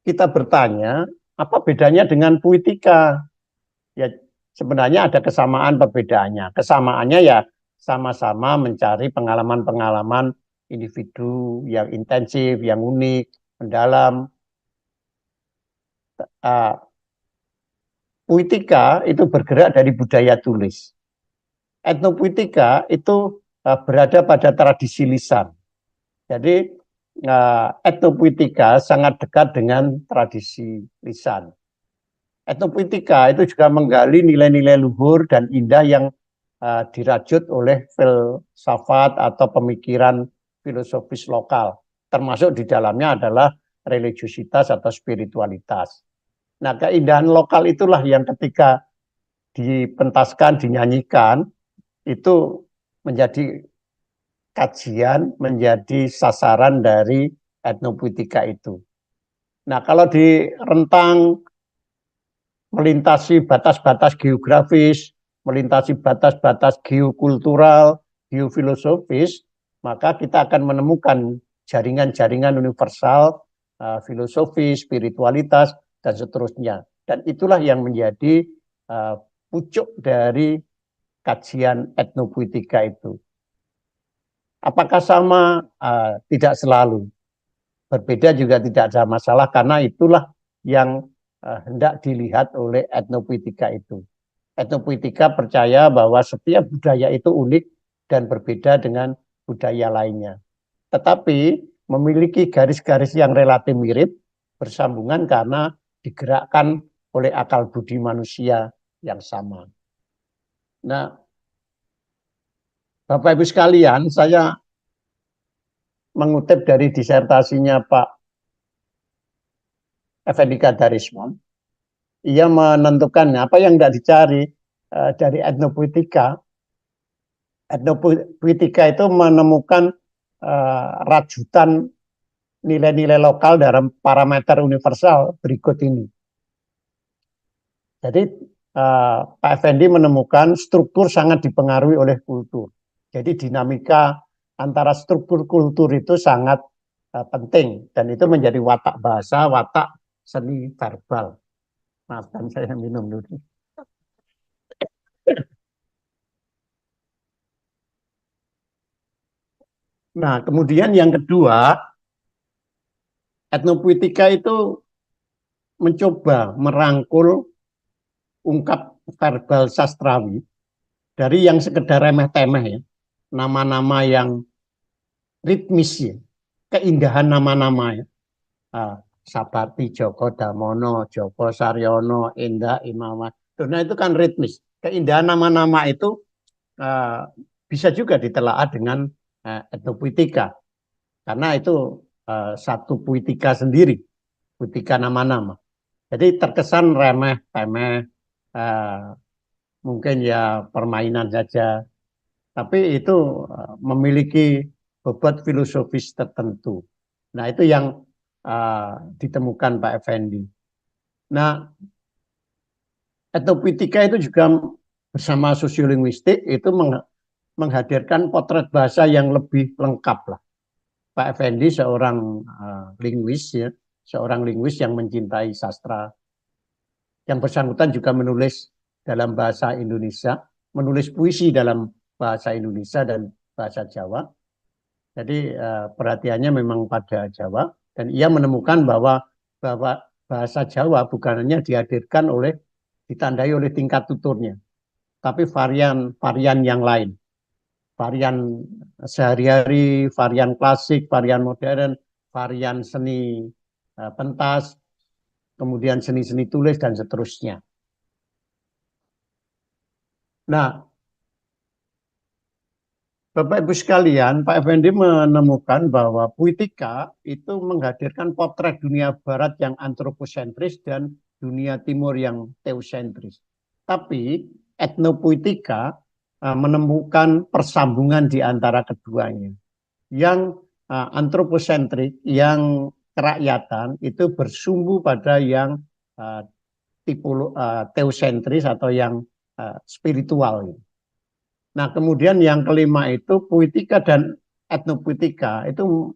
kita bertanya, apa bedanya dengan puitika? Ya, sebenarnya ada kesamaan perbedaannya. Kesamaannya ya sama-sama mencari pengalaman-pengalaman individu yang intensif, yang unik, mendalam. puitika itu bergerak dari budaya tulis. Etnopuitika itu berada pada tradisi lisan. Jadi etnopuitika sangat dekat dengan tradisi lisan. Etnopuitika itu juga menggali nilai-nilai luhur dan indah yang dirajut oleh filsafat atau pemikiran filosofis lokal, termasuk di dalamnya adalah religiositas atau spiritualitas. Nah, keindahan lokal itulah yang ketika dipentaskan, dinyanyikan, itu menjadi kajian, menjadi sasaran dari etnopuitika itu. Nah, kalau di rentang melintasi batas-batas geografis, melintasi batas-batas geokultural, geofilosofis, maka kita akan menemukan jaringan-jaringan universal, filosofis, spiritualitas, dan seterusnya. Dan itulah yang menjadi pucuk dari kajian etnopuitika itu. Apakah sama? Tidak selalu. Berbeda juga tidak ada masalah, karena itulah yang hendak dilihat oleh etnopuitika itu. Etnopuitika percaya bahwa setiap budaya itu unik dan berbeda dengan budaya lainnya. Tetapi memiliki garis-garis yang relatif mirip, bersambungan karena digerakkan oleh akal budi manusia yang sama. Nah, Bapak Ibu sekalian, saya mengutip dari disertasinya Pak Effendi Kadarismon. Ia menentukan apa yang tidak dicari dari etnopuitika. Etnopuitika itu menemukan rajutan nilai-nilai lokal dalam parameter universal berikut ini. Jadi Pak Effendi menemukan struktur sangat dipengaruhi oleh kultur. Jadi dinamika antara struktur kultur itu sangat penting, dan itu menjadi watak bahasa, watak seni verbal. Maafkan saya minum dulu. Nah, kemudian yang kedua, etnopuitika itu mencoba merangkul ungkap verbal sastrawi dari yang sekedar remeh-temeh ya, nama-nama yang ritmis ya, keindahan nama-nama ya. Sabati, Joko Damono, Joko Saryono, Indah Imamat. Nah, itu kan ritmis. Keindahan nama-nama itu bisa juga ditelaah dengan etnopuitika, karena itu satu puitika sendiri, puitika nama-nama. Jadi terkesan remeh-temeh, mungkin ya permainan saja, tapi itu memiliki bobot filosofis tertentu. Nah, itu yang ditemukan Pak Effendi. Nah, etnopuitika itu juga bersama sosiolinguistik itu menghadirkan potret bahasa yang lebih lengkap lah. Pak Effendi seorang linguis ya, seorang linguis yang mencintai sastra. Yang bersangkutan juga menulis dalam bahasa Indonesia, menulis puisi dalam bahasa Indonesia dan bahasa Jawa. Jadi perhatiannya memang pada Jawa, dan ia menemukan bahwa bahasa Jawa bukan hanya dihadirkan ditandai oleh tingkat tuturnya, tapi varian yang lain. Varian sehari-hari, varian klasik, varian modern, varian seni pentas, kemudian seni-seni tulis, dan seterusnya. Nah, Bapak Ibu sekalian, Pak Effendi menemukan bahwa puitika itu menghadirkan potret dunia barat yang antroposentris dan dunia timur yang teosentris. Tapi etnopuitika menemukan persambungan di antara keduanya. Yang antroposentrik, yang kerakyatan itu bersumbu pada yang teosentris atau yang spiritual. Nah, kemudian yang kelima itu puitika dan etnopuitika itu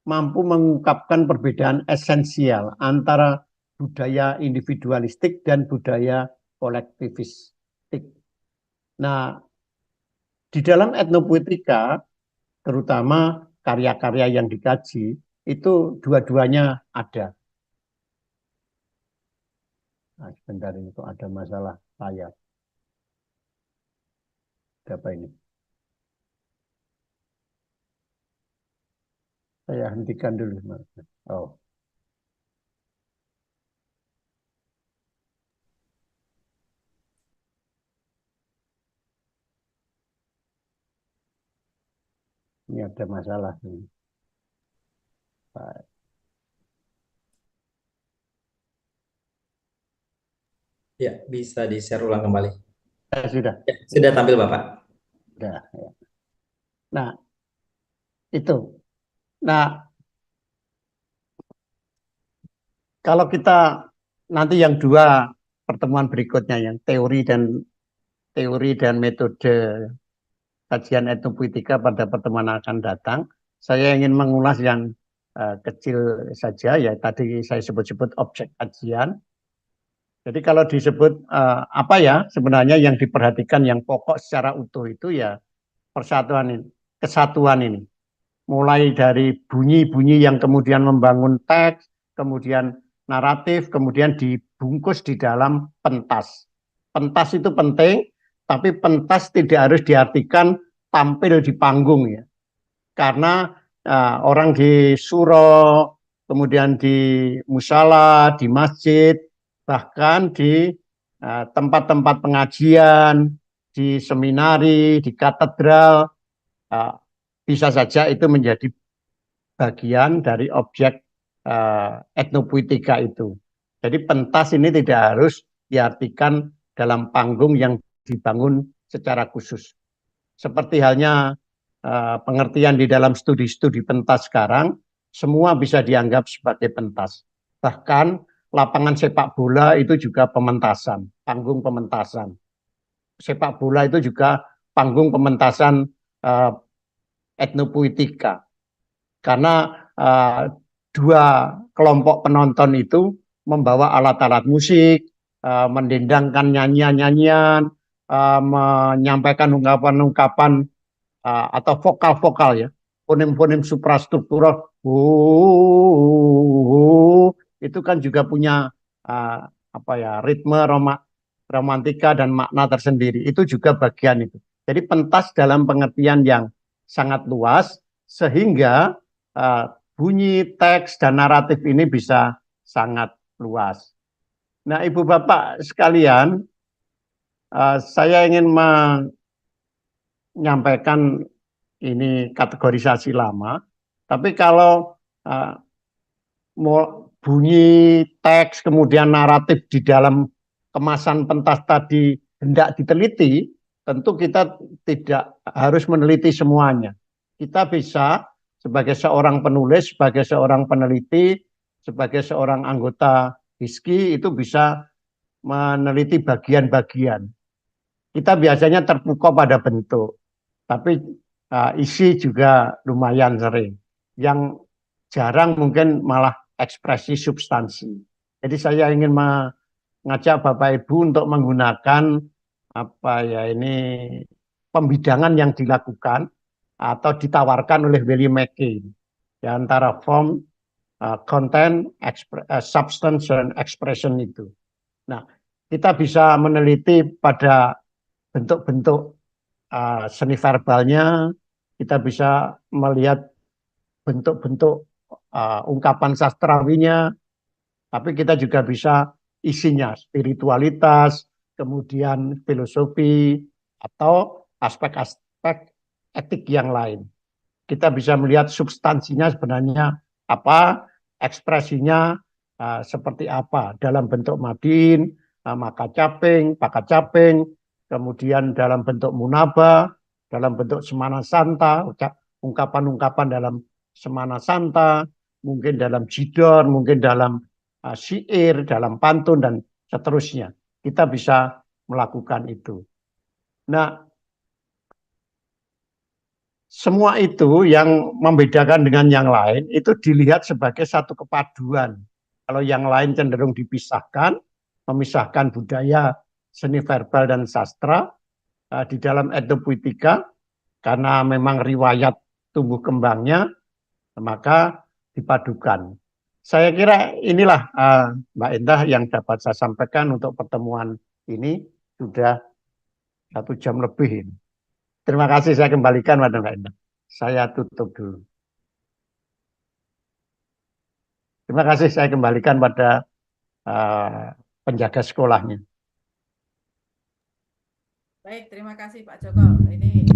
mampu mengungkapkan perbedaan esensial antara budaya individualistik dan budaya kolektivistik. Nah, di dalam etnopuitika, terutama karya-karya yang dikaji, itu dua-duanya ada. Nah, sebentar ini kok ada masalah layar. Ada apa ini? Saya hentikan dulu. Oh, ini ada masalah ini. Baik. Ya, bisa di-share ulang kembali. Sudah. Ya, sudah tampil Bapak. Sudah. Ya. Nah, itu. Nah, kalau kita nanti yang dua pertemuan berikutnya, yang teori dan metode kajian etnopuitika pada pertemuan akan datang, saya ingin mengulas yang kecil saja, ya tadi saya sebut-sebut objek kajian. Jadi kalau disebut apa ya sebenarnya yang diperhatikan yang pokok secara utuh itu ya persatuan ini, kesatuan ini. Mulai dari bunyi-bunyi yang kemudian membangun teks, kemudian naratif, kemudian dibungkus di dalam pentas. Pentas itu penting, tapi pentas tidak harus diartikan tampil di panggung ya. Karena orang di suro, kemudian di musala, di masjid, bahkan di tempat-tempat pengajian, di seminari, di katedral, bisa saja itu menjadi bagian dari objek etnopuitika itu. Jadi pentas ini tidak harus diartikan dalam panggung yang dibangun secara khusus. Seperti halnya pengertian di dalam studi-studi pentas sekarang, semua bisa dianggap sebagai pentas. Bahkan lapangan sepak bola itu juga pementasan, panggung pementasan. Sepak bola itu juga panggung pementasan etnopuitika. Karena dua kelompok penonton itu membawa alat-alat musik, mendendangkan nyanyian-nyanyian, menyampaikan ungkapan-ungkapan atau vokal-vokal ya, fonem-fonem suprastruktural, itu kan juga punya apa ya ritme romantika dan makna tersendiri. Itu juga bagian itu. Jadi pentas dalam pengertian yang sangat luas sehingga bunyi teks dan naratif ini bisa sangat luas. Nah, Ibu Bapak sekalian, saya ingin menyampaikan ini kategorisasi lama, tapi kalau bunyi teks kemudian naratif di dalam kemasan pentas tadi hendak diteliti, tentu kita tidak harus meneliti semuanya. Kita bisa sebagai seorang penulis, sebagai seorang peneliti, sebagai seorang anggota HISKI itu bisa meneliti bagian-bagian. Kita biasanya terpukau pada bentuk, tapi isi juga lumayan sering. Yang jarang mungkin malah ekspresi substansi. Jadi saya ingin mengajak Bapak Ibu untuk menggunakan apa ya ini pembidangan yang dilakukan atau ditawarkan oleh William McKay di antara form, content, substance dan expression itu. Nah, kita bisa meneliti pada bentuk-bentuk seni verbalnya, kita bisa melihat bentuk-bentuk ungkapan sastrawinya, tapi kita juga bisa isinya, spiritualitas, kemudian filosofi, atau aspek-aspek etik yang lain. Kita bisa melihat substansinya sebenarnya apa, ekspresinya seperti apa, dalam bentuk madin, maka caping, pakat caping, kemudian dalam bentuk munaba, dalam bentuk semana santa, ungkapan-ungkapan dalam semana santa, mungkin dalam jidor, mungkin dalam syair, dalam pantun, dan seterusnya. Kita bisa melakukan itu. Nah, semua itu yang membedakan dengan yang lain, itu dilihat sebagai satu kepaduan. Kalau yang lain cenderung dipisahkan, memisahkan budaya, seni verbal, dan sastra, di dalam etnopuitika, karena memang riwayat tumbuh kembangnya, maka dipadukan. saya kira inilah Mbak Indah yang dapat saya sampaikan untuk pertemuan ini, sudah 1 jam lebih. Terima kasih, saya kembalikan pada Mbak Indah. Saya tutup dulu. Terima kasih, saya kembalikan pada penjaga sekolahnya. Baik, terima kasih Pak Joko. Ini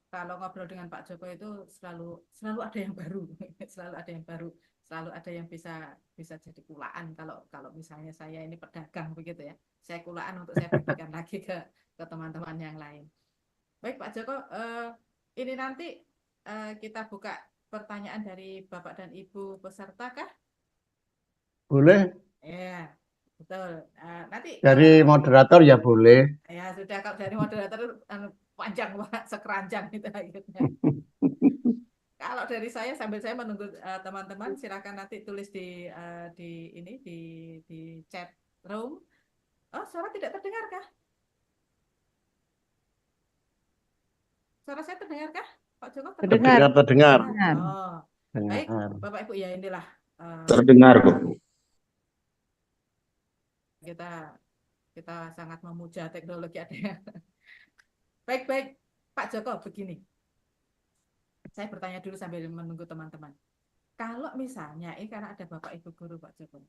kalau ngobrol dengan Pak Joko itu selalu ada yang baru, selalu ada yang baru, selalu ada yang bisa jadi kulaan. Kalau misalnya saya ini pedagang begitu ya, saya kulaan untuk saya bagikan lagi ke teman-teman yang lain. Baik Pak Joko, ini nanti kita buka pertanyaan dari Bapak dan Ibu peserta kah? Boleh. Ya, betul. Nanti Dari moderator ya boleh. ya sudah, kalau dari moderator panjang Pak, sekeranjang gitu akhirnya. Kalau dari saya sambil saya menunggu teman-teman, silakan nanti tulis di chat room. Oh, suara tidak terdengar kah? Suara saya terdengar kah, Pak Joko? Terdengar. Terdengar. Oh, baik, Bapak Ibu ya, inilah Terdengar, Bu. kita sangat memuja teknologi ada. Baik, Pak Joko, begini. Saya bertanya dulu sambil menunggu teman-teman. Kalau misalnya, ini karena ada Bapak Ibu guru Pak Joko,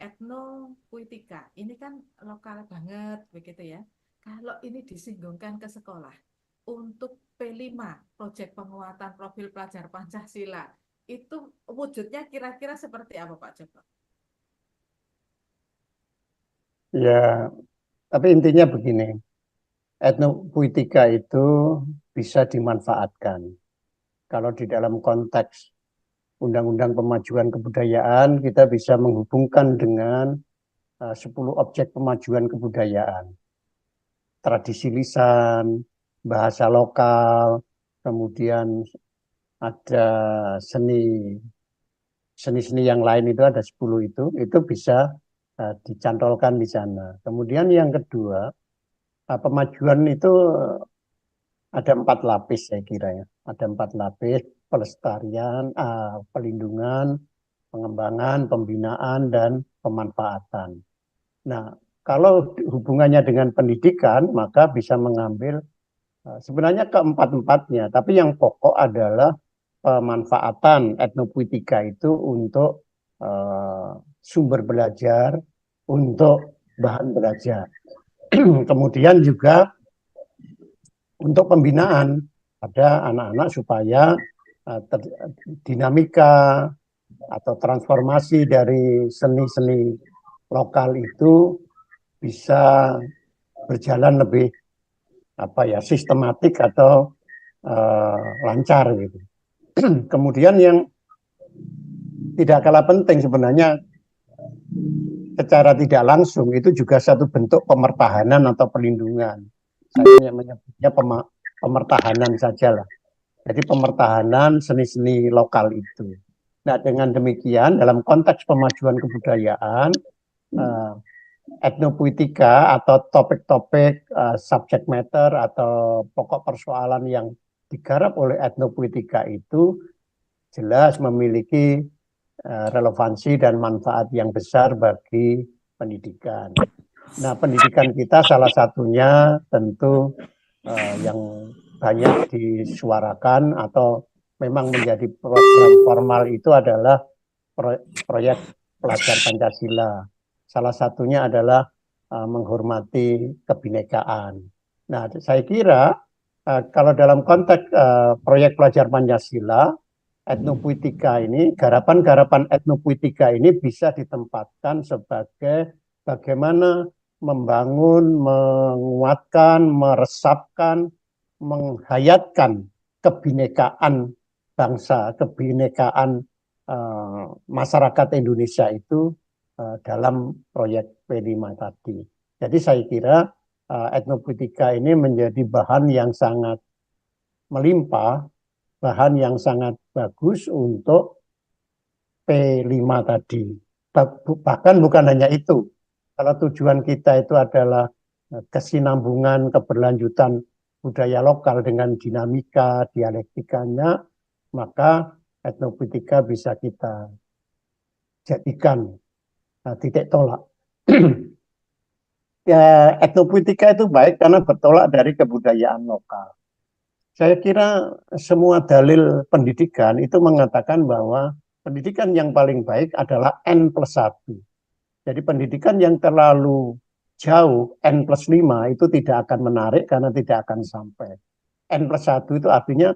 etnopuitika, ini kan lokal banget begitu ya. Kalau ini disinggungkan ke sekolah, untuk P5, proyek penguatan profil pelajar Pancasila, itu wujudnya kira-kira seperti apa Pak Joko? Ya, tapi intinya begini, etnopuitika itu bisa dimanfaatkan. Kalau di dalam konteks Undang-Undang Pemajuan Kebudayaan, kita bisa menghubungkan dengan 10 objek pemajuan kebudayaan. Tradisi lisan, bahasa lokal, kemudian ada seni-seni yang lain, itu ada 10 itu bisa dicantolkan di sana. Kemudian yang kedua, pemajuan itu ada 4 lapis saya kira ya. Ada 4 lapis: pelestarian, pelindungan, pengembangan, pembinaan, dan pemanfaatan. Nah, kalau hubungannya dengan pendidikan, maka bisa mengambil sebenarnya keempat-empatnya, tapi yang pokok adalah pemanfaatan etnopuitika itu untuk sumber belajar, untuk bahan belajar. Kemudian juga untuk pembinaan pada anak-anak supaya dinamika atau transformasi dari seni-seni lokal itu bisa berjalan lebih sistematik atau lancar gitu. Kemudian yang tidak kalah penting sebenarnya, secara tidak langsung itu juga satu bentuk pemertahanan atau perlindungan. Saya menyebutnya pemertahanan saja lah. Jadi pemertahanan seni-seni lokal itu. Nah, dengan demikian dalam konteks pemajuan kebudayaan, etnopuitika atau topik-topik subject matter atau pokok persoalan yang digarap oleh etnopuitika itu jelas memiliki relevansi dan manfaat yang besar bagi pendidikan. Nah, pendidikan kita salah satunya tentu yang banyak disuarakan atau memang menjadi program formal itu adalah proyek pelajar Pancasila. Salah satunya adalah menghormati kebinekaan. Nah, saya kira kalau dalam konteks proyek pelajar Pancasila, etnopuitika ini, garapan-garapan etnopuitika ini bisa ditempatkan sebagai bagaimana membangun, menguatkan, meresapkan, menghayatkan kebinekaan bangsa, kebinekaan masyarakat Indonesia itu dalam proyek P5 tadi. Jadi saya kira etnopuitika ini menjadi bahan yang sangat melimpah, bahan yang sangat bagus untuk P5 tadi. Bahkan bukan hanya itu, Kalau tujuan kita itu adalah kesinambungan, keberlanjutan budaya lokal dengan dinamika, dialektikanya, maka etnopuitika bisa kita jadikan titik tolak. Ya, etnopuitika itu baik karena bertolak dari kebudayaan lokal. Saya kira semua dalil pendidikan itu mengatakan bahwa pendidikan yang paling baik adalah N+1. Jadi pendidikan yang terlalu jauh, N+5 itu tidak akan menarik karena tidak akan sampai. N+1 itu artinya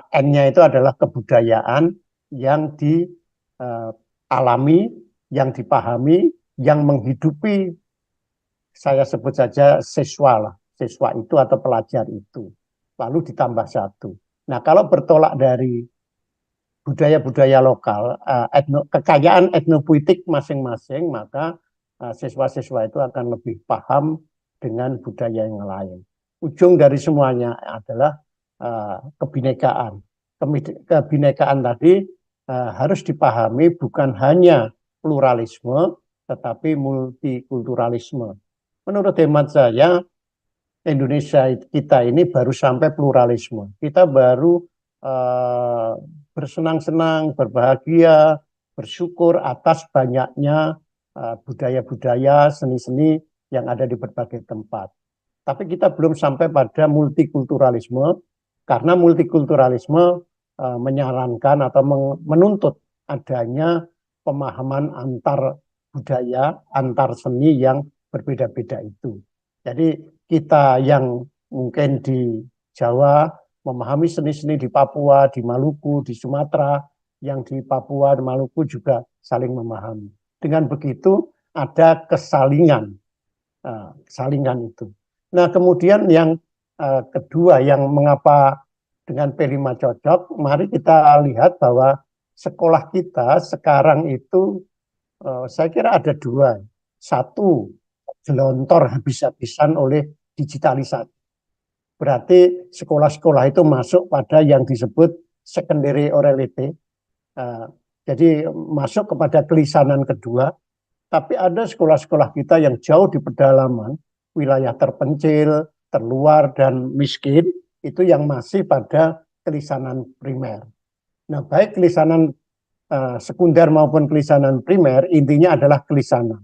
N-nya itu adalah kebudayaan yang dialami, yang dipahami, yang menghidupi, saya sebut saja siswa lah. Siswa itu atau pelajar itu. Lalu ditambah 1. Nah, kalau bertolak dari budaya-budaya lokal, kekayaan etnopuitik masing-masing, maka siswa-siswa itu akan lebih paham dengan budaya yang lain. Ujung dari semuanya adalah kebinekaan. Kebinekaan tadi harus dipahami bukan hanya pluralisme, tetapi multikulturalisme. Menurut hemat saya, Indonesia kita ini baru sampai pluralisme. Kita baru bersenang-senang, berbahagia, bersyukur atas banyaknya budaya-budaya, seni-seni yang ada di berbagai tempat. Tapi kita belum sampai pada multikulturalisme, karena multikulturalisme menyarankan atau menuntut adanya pemahaman antar budaya, antar seni yang berbeda-beda itu. Jadi kita yang mungkin di Jawa memahami seni-seni di Papua, di Maluku, di Sumatera, yang di Papua, di Maluku juga saling memahami. Dengan begitu ada kesalingan itu. Nah, kemudian yang kedua yang mengapa dengan P5 cocok, mari kita lihat bahwa sekolah kita sekarang itu saya kira ada 2. 1, gelontor habis-habisan oleh digitalisasi. Berarti sekolah-sekolah itu masuk pada yang disebut secondary orality. Jadi masuk kepada kelisanan kedua. Tapi ada sekolah-sekolah kita yang jauh di pedalaman, wilayah terpencil, terluar, dan miskin, itu yang masih pada kelisanan primer. Nah, baik kelisanan sekunder maupun kelisanan primer, intinya adalah kelisanan.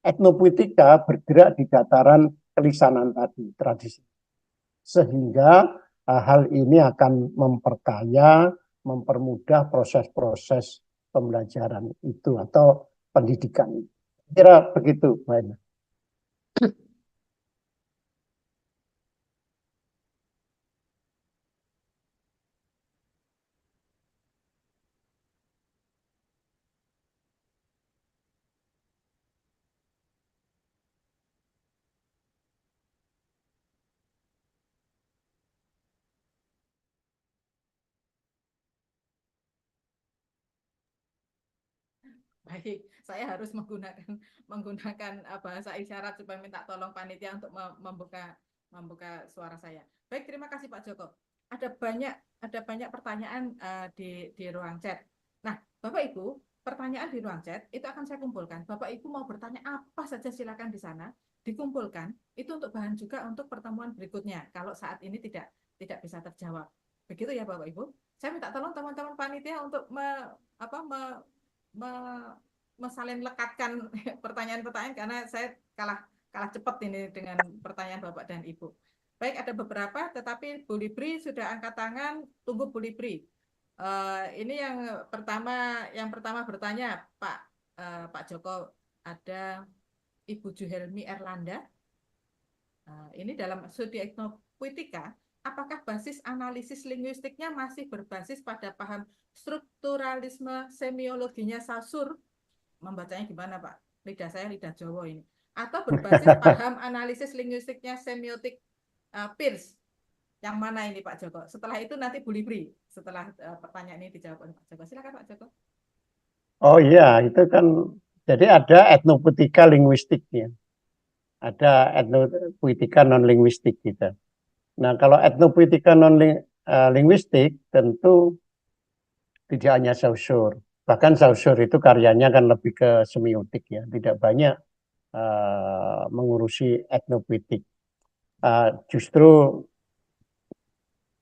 Etnopuitika bergerak di dataran kelisanan tadi, tradisi. Sehingga hal ini akan memperkaya, mempermudah proses-proses pembelajaran itu atau pendidikan. Kira begitu, Mbak Ena. Baik, saya harus menggunakan bahasa isyarat supaya minta tolong panitia untuk membuka suara saya. Baik, terima kasih Pak Joko. Ada banyak pertanyaan di ruang chat. Nah, Bapak Ibu, pertanyaan di ruang chat itu akan saya kumpulkan. Bapak Ibu mau bertanya apa saja silakan di sana, dikumpulkan. Itu untuk bahan juga untuk pertemuan berikutnya. Kalau saat ini tidak bisa terjawab. Begitu ya Bapak Ibu. Saya minta tolong teman-teman panitia untuk mesalin lekatkan pertanyaan-pertanyaan karena saya kalah cepat ini dengan pertanyaan Bapak dan Ibu. Baik, ada beberapa, tetapi Bu Libri sudah angkat tangan. Tunggu Bu Libri. Ini yang pertama bertanya Pak Joko, ada Ibu Juhelmi Erlanda. Ini dalam studi etnopuitika, apakah basis analisis linguistiknya masih berbasis pada paham strukturalisme semiologinya Saussure? Membacanya gimana Pak? Lidah saya lidah Jawa ini. Atau berbasis paham analisis linguistiknya semiotik Peirce? Yang mana ini Pak Joko? Setelah itu nanti Bu Libri. Setelah pertanyaan ini dijawab oleh Pak Joko. Silakan Pak Joko. Oh iya, itu kan jadi ada etnopuitika linguistiknya. Ada etnopuitika non-linguistik gitu. Nah, kalau etnopuitika non-linguistik tentu tidak hanya Saussure. Bahkan Saussure itu karyanya kan lebih ke semiotik ya, tidak banyak mengurusi etnopuitik. Justru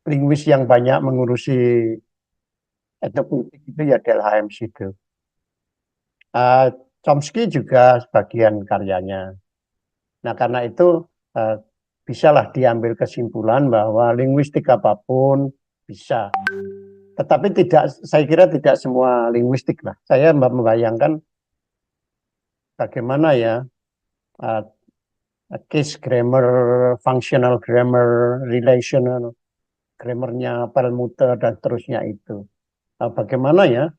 linguis yang banyak mengurusi etnopuitik itu ya Delheim situ. Chomsky juga sebagian karyanya. Nah, karena itu bisalah diambil kesimpulan bahwa linguistik apapun bisa. Tetapi saya kira tidak semua linguistik lah. Saya membayangkan bagaimana ya case grammar, functional grammar, relational grammarnya Perlmutter dan seterusnya itu. Bagaimana ya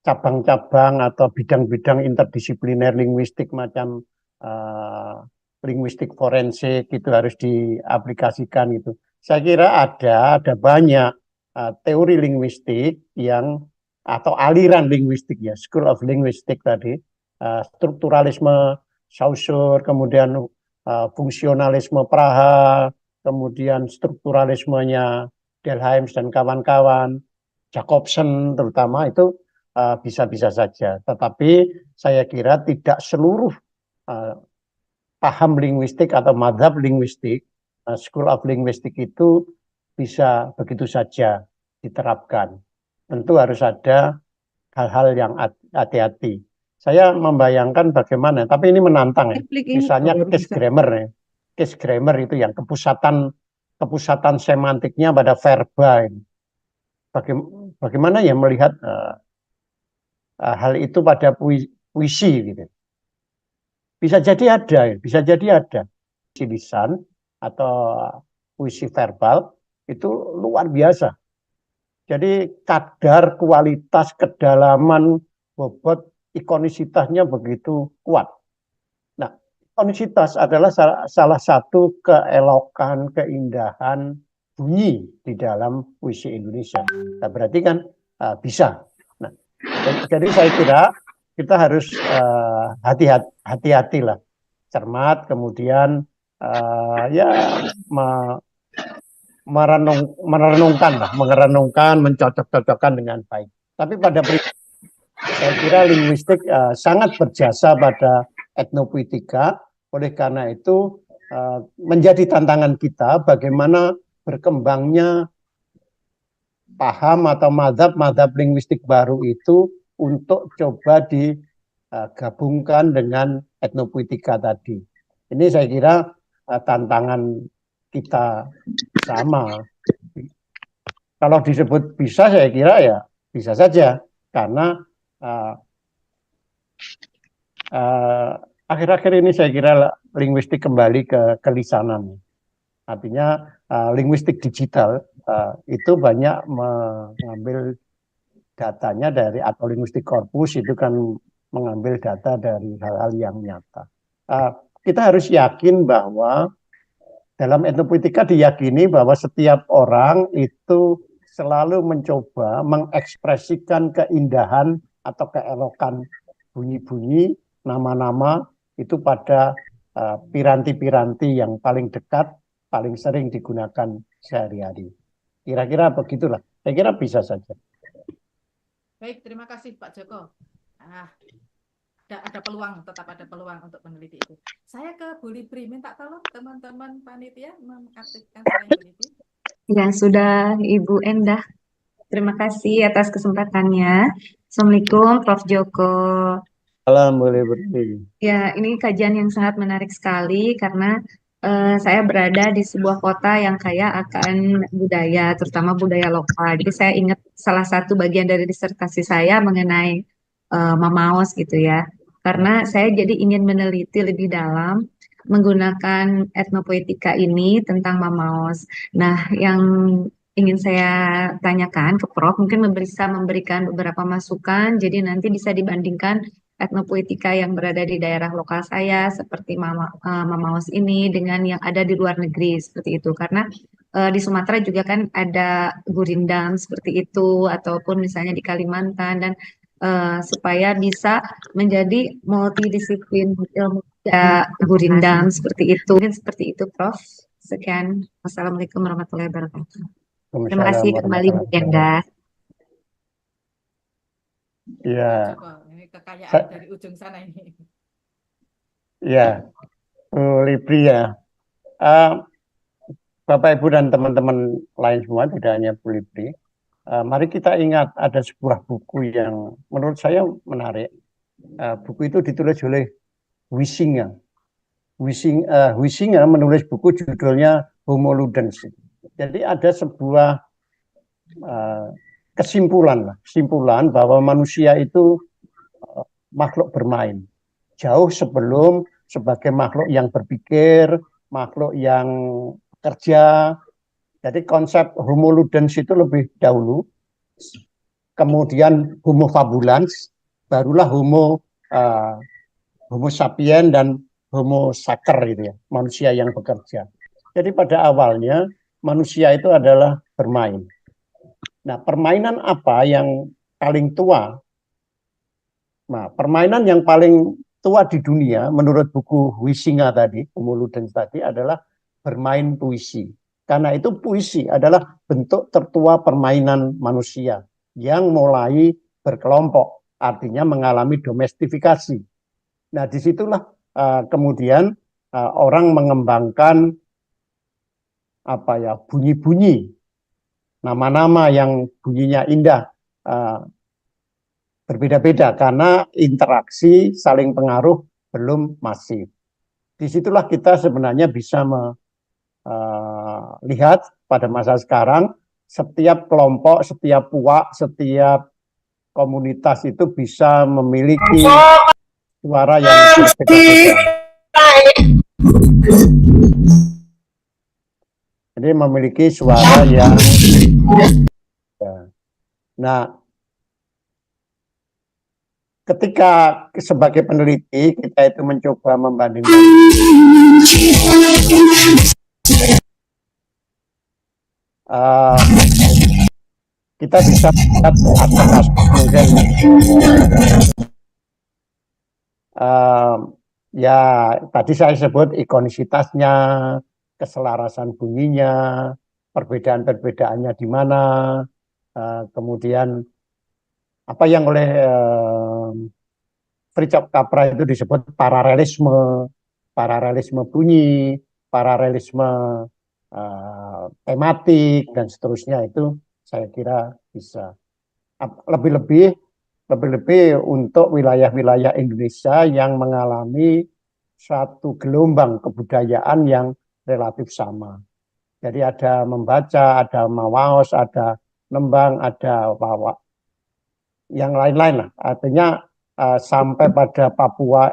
cabang-cabang atau bidang-bidang interdisipliner linguistik macam linguistik forensik itu harus diaplikasikan gitu. Saya kira ada banyak teori linguistik yang atau aliran linguistik ya, School of Linguistics tadi, strukturalisme Saussure, kemudian fungsionalisme Praha, kemudian strukturalismenya Delheim dan kawan-kawan, Jacobson terutama itu bisa-bisa saja. Tetapi saya kira tidak seluruh paham linguistik atau mazhab linguistik, School of Linguistics itu bisa begitu saja diterapkan. Tentu harus ada hal-hal yang hati-hati. Saya membayangkan bagaimana, tapi ini menantang ya. Misalnya case grammar ya. Case grammar itu yang kepusatan semantiknya pada verba. Bagaimana ya melihat hal itu pada puisi gitu. Bisa jadi ada puisi lisan atau puisi verbal itu luar biasa. Jadi kadar, kualitas, kedalaman, bobot, ikonisitasnya begitu kuat. Nah, ikonisitas adalah salah satu keelokan, keindahan bunyi di dalam puisi Indonesia. Nah, berarti kan bisa. Nah, jadi saya kira kita harus hati-hati lah, cermat, kemudian merenungkan, mencocok-cocokkan dengan baik. Tapi pada prinsipnya saya kira linguistik sangat berjasa pada etnopuitika. Oleh karena itu menjadi tantangan kita bagaimana berkembangnya paham atau mazhab linguistik baru itu untuk coba digabungkan dengan etnopuitika tadi. Ini saya kira tantangan kita sama. Kalau disebut bisa, saya kira ya bisa saja, karena akhir-akhir ini saya kira linguistik kembali ke kelisanan. Artinya linguistik digital itu banyak mengambil datanya dari, atau linguistik korpus itu kan mengambil data dari hal-hal yang nyata. Kita harus yakin bahwa dalam etnopuitika diyakini bahwa setiap orang itu selalu mencoba mengekspresikan keindahan atau keelokan bunyi-bunyi, nama-nama itu pada piranti-piranti yang paling dekat, paling sering digunakan sehari-hari. Kira-kira begitulah. Saya kira bisa saja. Baik, terima kasih Pak Joko. Ada peluang, tetap ada peluang untuk meneliti itu. Saya ke Bu Libri, minta tolong teman-teman panitia mengaktifkan slide Bu Libri. Ya, sudah Ibu Endah. Terima kasih atas kesempatannya. Assalamualaikum Prof. Joko. Alhamdulillah. Ya, ini kajian yang sangat menarik sekali karena saya berada di sebuah kota yang kaya akan budaya, terutama budaya lokal. Jadi saya ingat salah satu bagian dari disertasi saya mengenai Mamaos gitu ya. Karena saya jadi ingin meneliti lebih dalam menggunakan etnopoetika ini tentang Mamaos. Nah, yang ingin saya tanyakan ke Prof, mungkin bisa memberikan beberapa masukan, jadi nanti bisa dibandingkan etnopoetika yang berada di daerah lokal saya, seperti Mamaos ini, dengan yang ada di luar negeri, seperti itu. Karena di Sumatera juga kan ada gurindam seperti itu, ataupun misalnya di Kalimantan, dan supaya bisa menjadi multidisiplin ilmu gurindam seperti itu. Mungkin seperti itu, Prof. Sekian. Wassalamualaikum warahmatullahi wabarakatuh. Terima kasih kembali Bu Endah. Ya. Ini kekayaan dari ujung sana ini. Ya, Bu Libri ya. Bapak Ibu dan teman-teman lain semua, tidak hanya Bu Libri. Mari kita ingat ada sebuah buku yang menurut saya menarik. Buku itu ditulis oleh Huizinga. Huizinga menulis buku judulnya Homo Ludens. Jadi ada sebuah kesimpulan bahwa manusia itu makhluk bermain. Jauh sebelum sebagai makhluk yang berpikir, makhluk yang kerja. Jadi konsep Homo Ludens itu lebih dahulu. Kemudian Homo Fabulans, barulah Homo sapien dan Homo sacer gitu ya, manusia yang bekerja. Jadi pada awalnya manusia itu adalah bermain. Nah, permainan apa yang paling tua? Nah, permainan yang paling tua di dunia menurut buku Huizinga tadi, Homo Ludens tadi, adalah bermain puisi. Karena itu puisi adalah bentuk tertua permainan manusia yang mulai berkelompok, artinya mengalami domestifikasi. Nah, disitulah kemudian orang mengembangkan bunyi-bunyi, nama-nama yang bunyinya indah, berbeda-beda karena interaksi saling pengaruh belum masif. Disitulah kita sebenarnya bisa lihat pada masa sekarang setiap kelompok, setiap puak, setiap komunitas itu bisa memiliki suara yang berbeda-beda. Jadi memiliki suara yang nah, ketika sebagai peneliti kita itu mencoba membandingkan kita bisa melihat atas mungkin ya tadi saya sebut ikonisitasnya, keselarasan bunyinya, perbedaan-perbedaannya di mana, kemudian apa yang oleh Fritjof Capra itu disebut paralelisme bunyi, paralelisme tematik dan seterusnya, itu saya kira bisa lebih-lebih untuk wilayah-wilayah Indonesia yang mengalami satu gelombang kebudayaan yang relatif sama. Jadi ada membaca, ada mawaos, ada nembang, ada wawak, yang lain-lain lah. Artinya sampai pada Papua,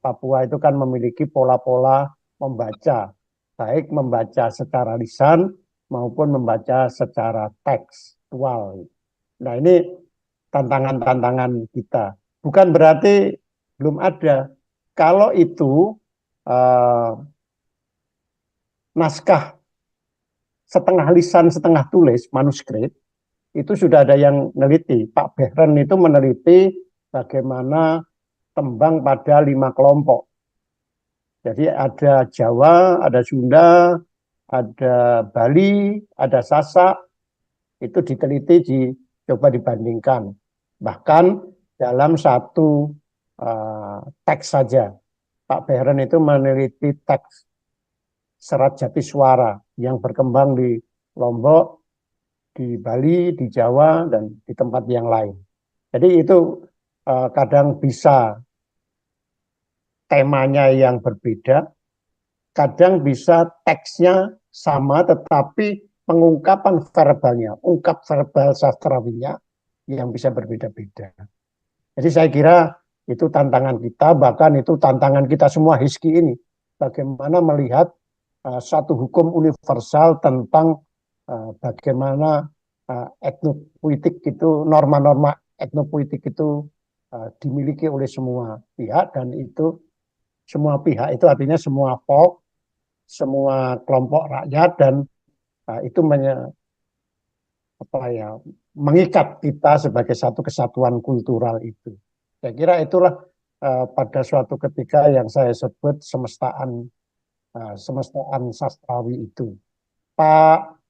Papua itu kan memiliki pola-pola membaca, baik membaca secara lisan maupun membaca secara tekstual. Nah, ini tantangan-tantangan kita. Bukan berarti belum ada. Kalau itu naskah setengah lisan, setengah tulis, manuskrip, itu sudah ada yang meneliti. Pak Behren itu meneliti bagaimana tembang pada 5 kelompok. Jadi ada Jawa, ada Sunda, ada Bali, ada Sasak, itu diteliti, dicoba dibandingkan. Bahkan dalam satu teks saja, Pak Behren itu meneliti teks serat jati suara yang berkembang di Lombok, di Bali, di Jawa, dan di tempat yang lain. Jadi itu kadang bisa temanya yang berbeda, kadang bisa teksnya sama tetapi pengungkapan verbalnya, ungkap verbal sastrawinya yang bisa berbeda-beda. Jadi saya kira itu tantangan kita, bahkan itu tantangan kita semua HISKI ini. Bagaimana melihat satu hukum universal tentang bagaimana etnopuitik itu, norma-norma etnopuitik itu dimiliki oleh semua pihak, dan itu semua pihak itu artinya semua folk, semua kelompok rakyat, dan itu mengikat kita sebagai satu kesatuan kultural itu. Saya kira itulah pada suatu ketika yang saya sebut semestaan sastrawi itu. Pak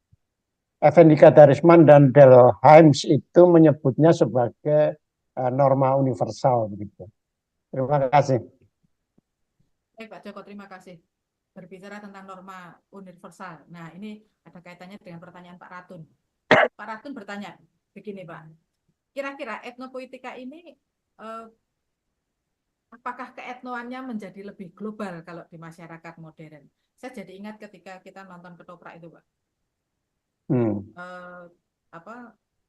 Effendi Kadarisman dan Delheims itu menyebutnya sebagai norma universal begitu. Terima kasih. Baik Pak Joko, terima kasih. Berbicara tentang norma universal. Nah, ini ada kaitannya dengan pertanyaan Pak Ratun. Pak Ratun bertanya, begini Pak, kira-kira etnopoetika ini apakah keetnoannya menjadi lebih global kalau di masyarakat modern? Saya jadi ingat ketika kita nonton Ketoprak itu Pak.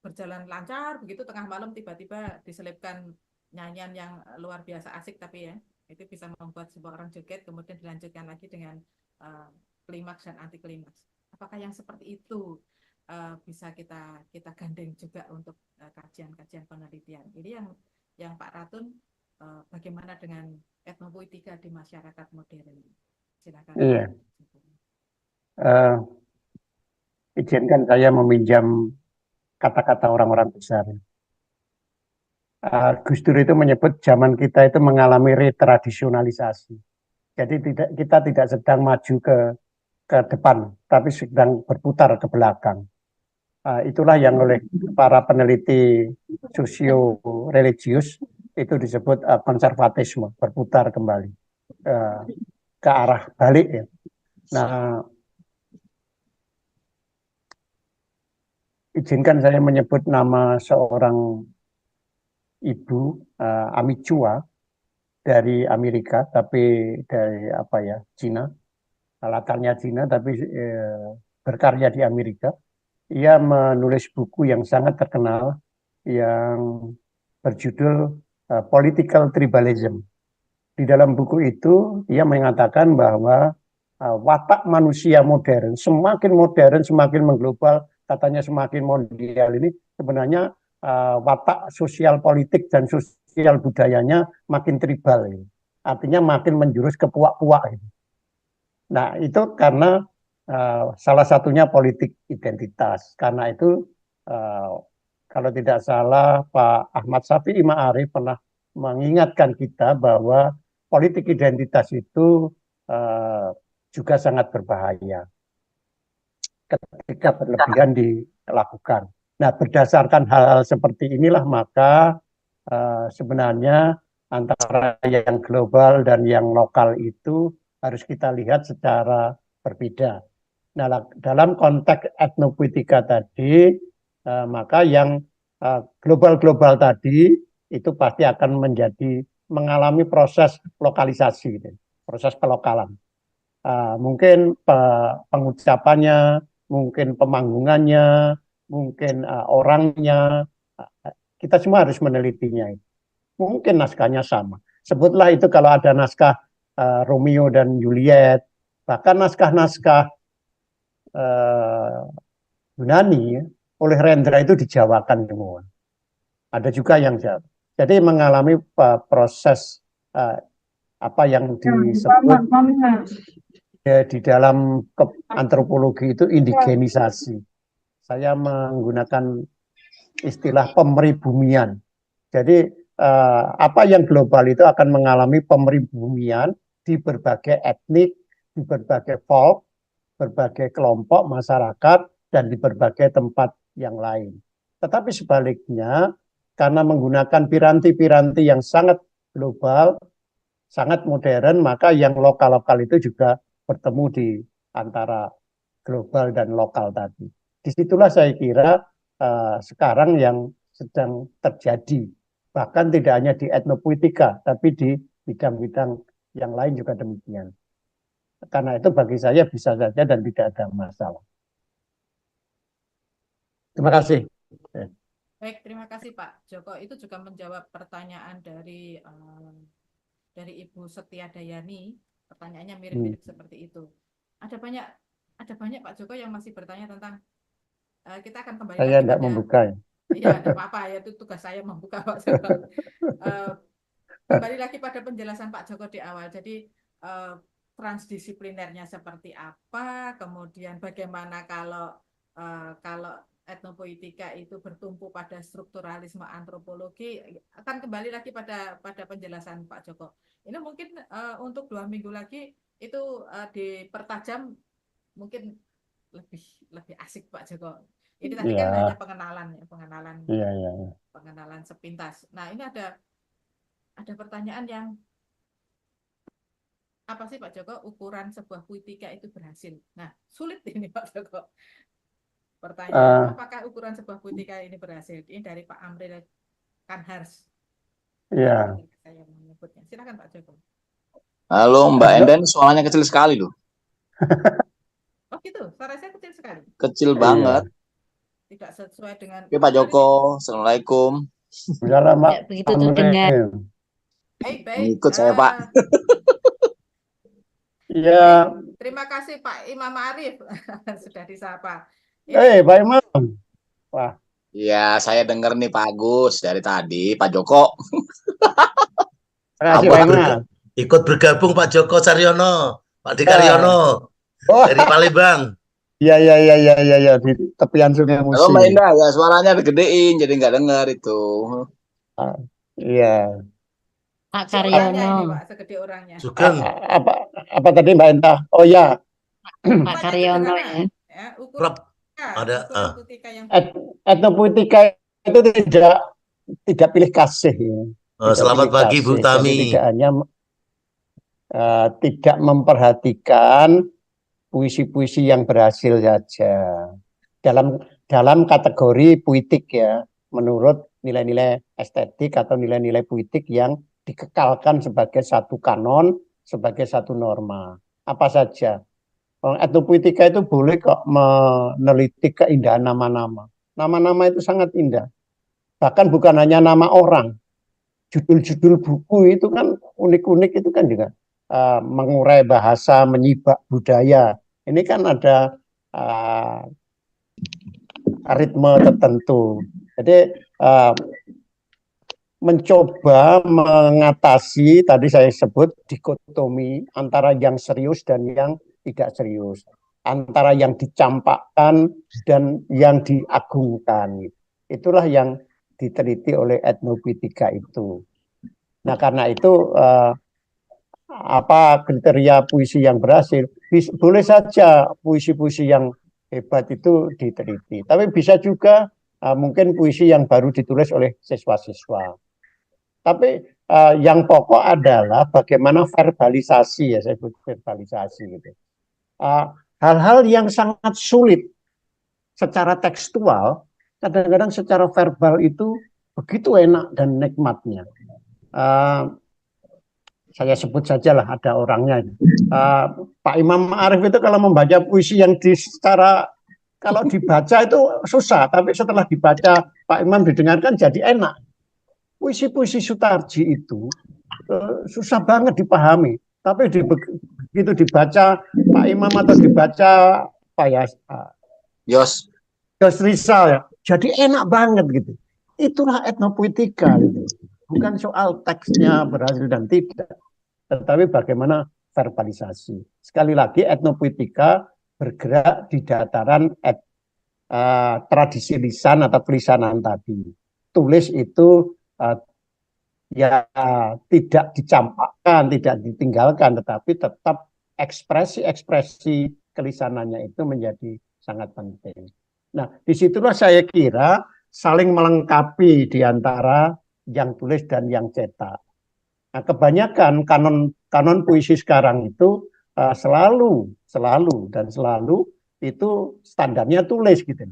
Berjalan lancar begitu, tengah malam tiba-tiba diselipkan nyanyian yang luar biasa asik, tapi ya itu bisa membuat sebuah orang joget, kemudian dilanjutkan lagi dengan klimaks dan anti klimaks. Apakah yang seperti itu bisa kita gandeng juga untuk kajian-kajian penelitian? Ini yang Pak Ratun, bagaimana dengan etnopoetika di masyarakat modern? Silakan. Iya. Izinkan saya meminjam kata-kata orang-orang besar. Gus Dur itu menyebut zaman kita itu mengalami retradisionalisasi. Jadi kita tidak sedang maju ke depan, tapi sedang berputar ke belakang. Itulah yang oleh para peneliti sosio-religius itu disebut konservatisme, berputar kembali ke arah balik ya. Nah, izinkan saya menyebut nama seorang ibu, Ami Chua, dari Amerika, tapi dari Cina, latarnya Cina, tapi berkarya di Amerika. Ia menulis buku yang sangat terkenal yang berjudul Political Tribalism. Di dalam buku itu ia mengatakan bahwa watak manusia modern, semakin mengglobal, katanya semakin mondial ini sebenarnya watak sosial politik dan sosial budayanya makin tribal. Artinya makin menjurus ke puak-puak. Nah, itu karena salah satunya politik identitas. Karena itu kalau tidak salah Pak Ahmad Syafi'i Ma'arif pernah mengingatkan kita bahwa politik identitas itu juga sangat berbahaya ketika berlebihan dilakukan. Nah, berdasarkan hal-hal seperti inilah maka sebenarnya antara yang global dan yang lokal itu harus kita lihat secara berbeda. Nah, dalam konteks etnopoetika tadi, maka yang global-global tadi itu pasti akan mengalami proses lokalisasi, proses pelokalan. Mungkin pengucapannya, mungkin pemanggungannya, mungkin orangnya, kita semua harus menelitinya. Mungkin naskahnya sama. Sebutlah itu kalau ada naskah Romeo dan Juliet, bahkan naskah-naskah Yunani oleh Rendra itu dijawakan semua. Ada juga yang Jawa. Jadi mengalami proses apa yang disebut di dalam antropologi itu indigenisasi. Saya menggunakan istilah pemeribumian. Jadi apa yang global itu akan mengalami pemeribumian di berbagai etnik, di berbagai folk, berbagai kelompok masyarakat, dan di berbagai tempat yang lain. Tetapi sebaliknya, karena menggunakan piranti-piranti yang sangat global, sangat modern, maka yang lokal-lokal itu juga bertemu di antara global dan lokal tadi. Disitulah saya kira sekarang yang sedang terjadi. Bahkan tidak hanya di etnopoetika, tapi di bidang-bidang yang lain juga demikian. Karena itu bagi saya bisa saja dan tidak ada masalah. Terima kasih. Baik, terima kasih Pak Joko. Itu juga menjawab pertanyaan dari Ibu Setia Dayani. Pertanyaannya mirip-mirip seperti itu. Ada banyak Pak Joko yang masih bertanya tentang kita akan kembali saya lagi tidak membuka. Iya, tidak apa-apa ya, itu tugas saya membuka Pak Joko. Kembali lagi pada penjelasan Pak Joko di awal. Jadi transdisiplinernya seperti apa, kemudian bagaimana kalau etnopoetika itu bertumpu pada strukturalisme antropologi, akan kembali lagi pada penjelasan Pak Joko. Ini mungkin untuk 2 minggu lagi itu dipertajam, mungkin lebih asik Pak Joko. Ini tadi kan Ya, hanya pengenalan ya, iya, iya. pengenalan sepintas. Nah, ini ada pertanyaan yang apa sih Pak Joko ukuran sebuah puitika itu berhasil? Nah, sulit ini Pak Joko. Pertanyaan, Eh, apakah ukuran sebuah puitika ini berhasil? Ini dari Pak Amril Kanhars. ya, Saya menyebutnya. Silakan Pak Joko. Halo Mbak Etno, Enda, ini suaranya kecil sekali loh. Oh gitu, suara saya kecil sekali. Kecil iya. banget. Tidak sesuai dengan Oke Pak Joko, Assalamualaikum. Misalnya Mbak Tidak begitu terdengar. Amril. Baik. Ikut saya Pak. Ya, Baik, terima kasih Pak Imam Arif sudah disapa. Ini Pak Imam. Wah, Ya, saya dengar nih Pak Agus dari tadi, Pak Joko. terima kasih Apa? Pak Imam. Ikut bergabung Pak Joko Caryono, Pak Ya. Dikaryono Oh, dari Palembang. iya, di tepian Sungai Halo Mbak Musi. Indah, ya suaranya digedein jadi nggak dengar itu. Ah, iya. Pak orangnya ini Karyono. Pak, segede orangnya. Sugeng, Apa tadi Mbak Enta? Oh ya, Pak Pertanyaan Karyono sederhana, ya. ya, Prap, ada. ukuran puitika yang etnopuitika itu tidak pilih kasih, ya. Tidak Selamat pilih pagi Bu kasih. Jadi Tami. tidak hanya tidak memperhatikan puisi-puisi yang berhasil saja dalam kategori puitik ya, menurut nilai-nilai estetik atau nilai-nilai puitik yang dikekalkan sebagai satu kanon, sebagai satu norma. Apa saja. Etnopuitika itu boleh kok meneliti keindahan nama-nama. Nama-nama itu sangat indah. Bahkan bukan hanya nama orang. Judul-judul buku itu kan unik-unik, itu kan juga mengurai bahasa, menyibak budaya. Ini kan ada ritme tertentu. Jadi mencoba mengatasi tadi saya sebut dikotomi antara yang serius dan yang tidak serius, antara yang dicampakkan dan yang diagungkan. Itulah yang diteliti oleh etnopuitika itu. Nah, karena itu apa kriteria puisi yang berhasil? Boleh saja puisi-puisi yang hebat itu diteliti, tapi bisa juga mungkin puisi yang baru ditulis oleh siswa-siswa. Tapi yang pokok adalah bagaimana verbalisasi, ya saya sebut verbalisasi gitu. Hal-hal yang sangat sulit secara tekstual, kadang-kadang secara verbal itu begitu enak dan nikmatnya. Saya sebut sajalah, ada orangnya. Pak Imam Arif itu kalau membaca puisi yang kalau dibaca itu susah, tapi setelah dibaca Pak Imam didengarkan jadi enak. Puisi-puisi Sutarji itu susah banget dipahami, tapi begitu dibaca Pak Imam atau dibaca Pak Yos. Rizal ya, jadi enak banget gitu. Itulah etnopuitika gitu. Bukan soal teksnya berhasil dan tidak, tetapi bagaimana verbalisasi. Sekali lagi etnopuitika bergerak di dataran tradisi lisan atau kelisanan tadi. Tulis itu ya tidak dicampakkan, tidak ditinggalkan, tetapi tetap ekspresi-ekspresi kelisanannya itu menjadi sangat penting. Nah, disitulah saya kira saling melengkapi di antara yang tulis dan yang cetak. Nah, kebanyakan kanon puisi sekarang itu selalu itu standarnya tulis gitu.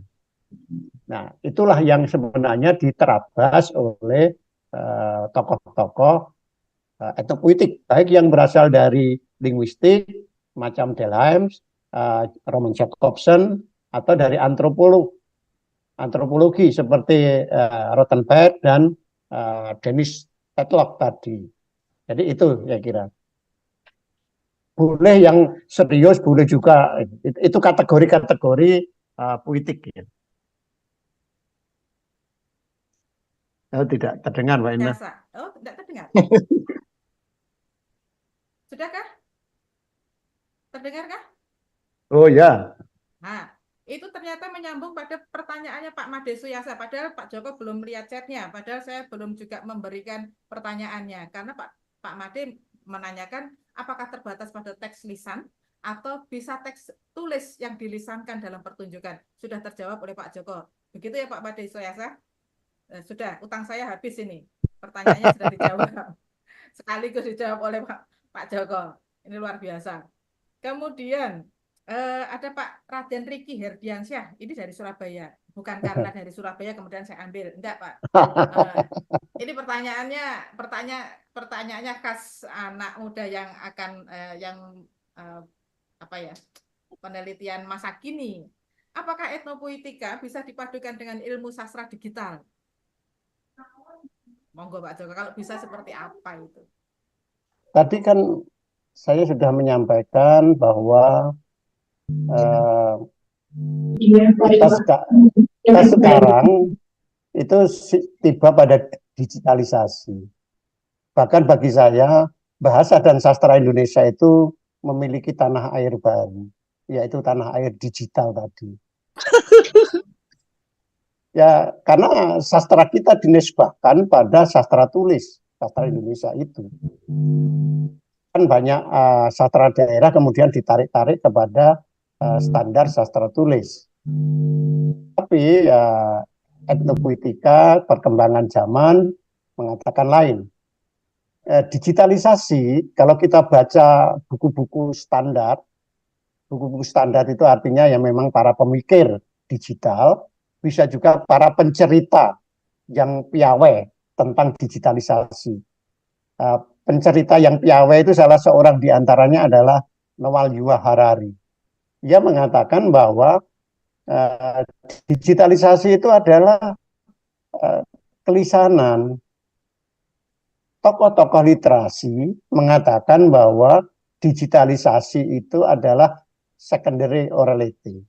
Nah, itulah yang sebenarnya diterabas oleh tokoh-tokoh etnopuitik, baik yang berasal dari linguistik macam Delhaize, Roman Jacobson, atau dari antropologi seperti Rothenberg dan Dennis Tetlock tadi. Jadi itu saya kira. Boleh yang serius, boleh juga. Itu kategori-kategori puitik. Ya. Oh, tidak terdengar, Mbak Indah. Oh, tidak terdengar. Sudahkah? Terdengarkah? Oh ya. Nah, itu ternyata menyambung pada pertanyaannya Pak Made Suyasa. Padahal Pak Joko belum melihat chatnya. Padahal saya belum juga memberikan pertanyaannya. Karena Pak Made menanyakan apakah terbatas pada teks lisan atau bisa teks tulis yang dilisankan dalam pertunjukan. Sudah terjawab oleh Pak Joko. Begitu ya Pak Made Soyasa? Sudah, utang saya habis ini. Pertanyaannya sudah dijawab. Sekaligus dijawab oleh Pak Joko. Ini luar biasa. Kemudian ada Pak Raden Riki Herdiansyah. Ini dari Surabaya. Bukan karena dari Surabaya kemudian saya ambil. Enggak, Pak. Ini pertanyaannya khas anak muda yang akan penelitian masa kini. Apakah etnopoetika bisa dipadukan dengan ilmu sastra digital? Monggo Pak Joko, kalau bisa seperti apa itu? Tadi kan saya sudah menyampaikan bahwa kita sekarang itu tiba pada digitalisasi. Bahkan bagi saya, bahasa dan sastra Indonesia itu memiliki tanah air baru, yaitu tanah air digital tadi. Ya, karena sastra kita dinisbahkan pada sastra tulis, sastra Indonesia itu. Kan banyak sastra daerah kemudian ditarik-tarik kepada standar sastra tulis. Tapi etnopoetika, perkembangan zaman mengatakan lain. Digitalisasi, kalau kita baca buku-buku standar itu artinya yang memang para pemikir digital, bisa juga para pencerita yang piawai tentang digitalisasi. Pencerita yang piawai itu salah seorang diantaranya adalah Noval Yuval Harari. Ia mengatakan bahwa digitalisasi itu adalah kelisanan. Tokoh-tokoh literasi mengatakan bahwa digitalisasi itu adalah secondary orality.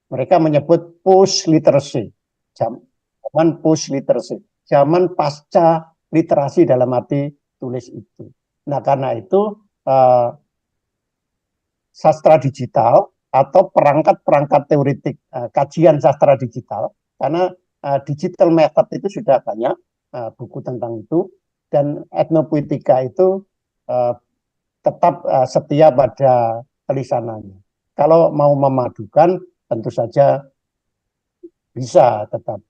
Mereka menyebut post literacy, zaman post literacy, zaman pasca literasi dalam arti tulis itu. Nah, karena itu sastra digital atau perangkat-perangkat teoretik kajian sastra digital, karena digital method itu sudah banyak buku tentang itu, dan etnopoetika itu tetap setia pada kelisanannya. Kalau mau memadukan, tentu saja bisa tetap.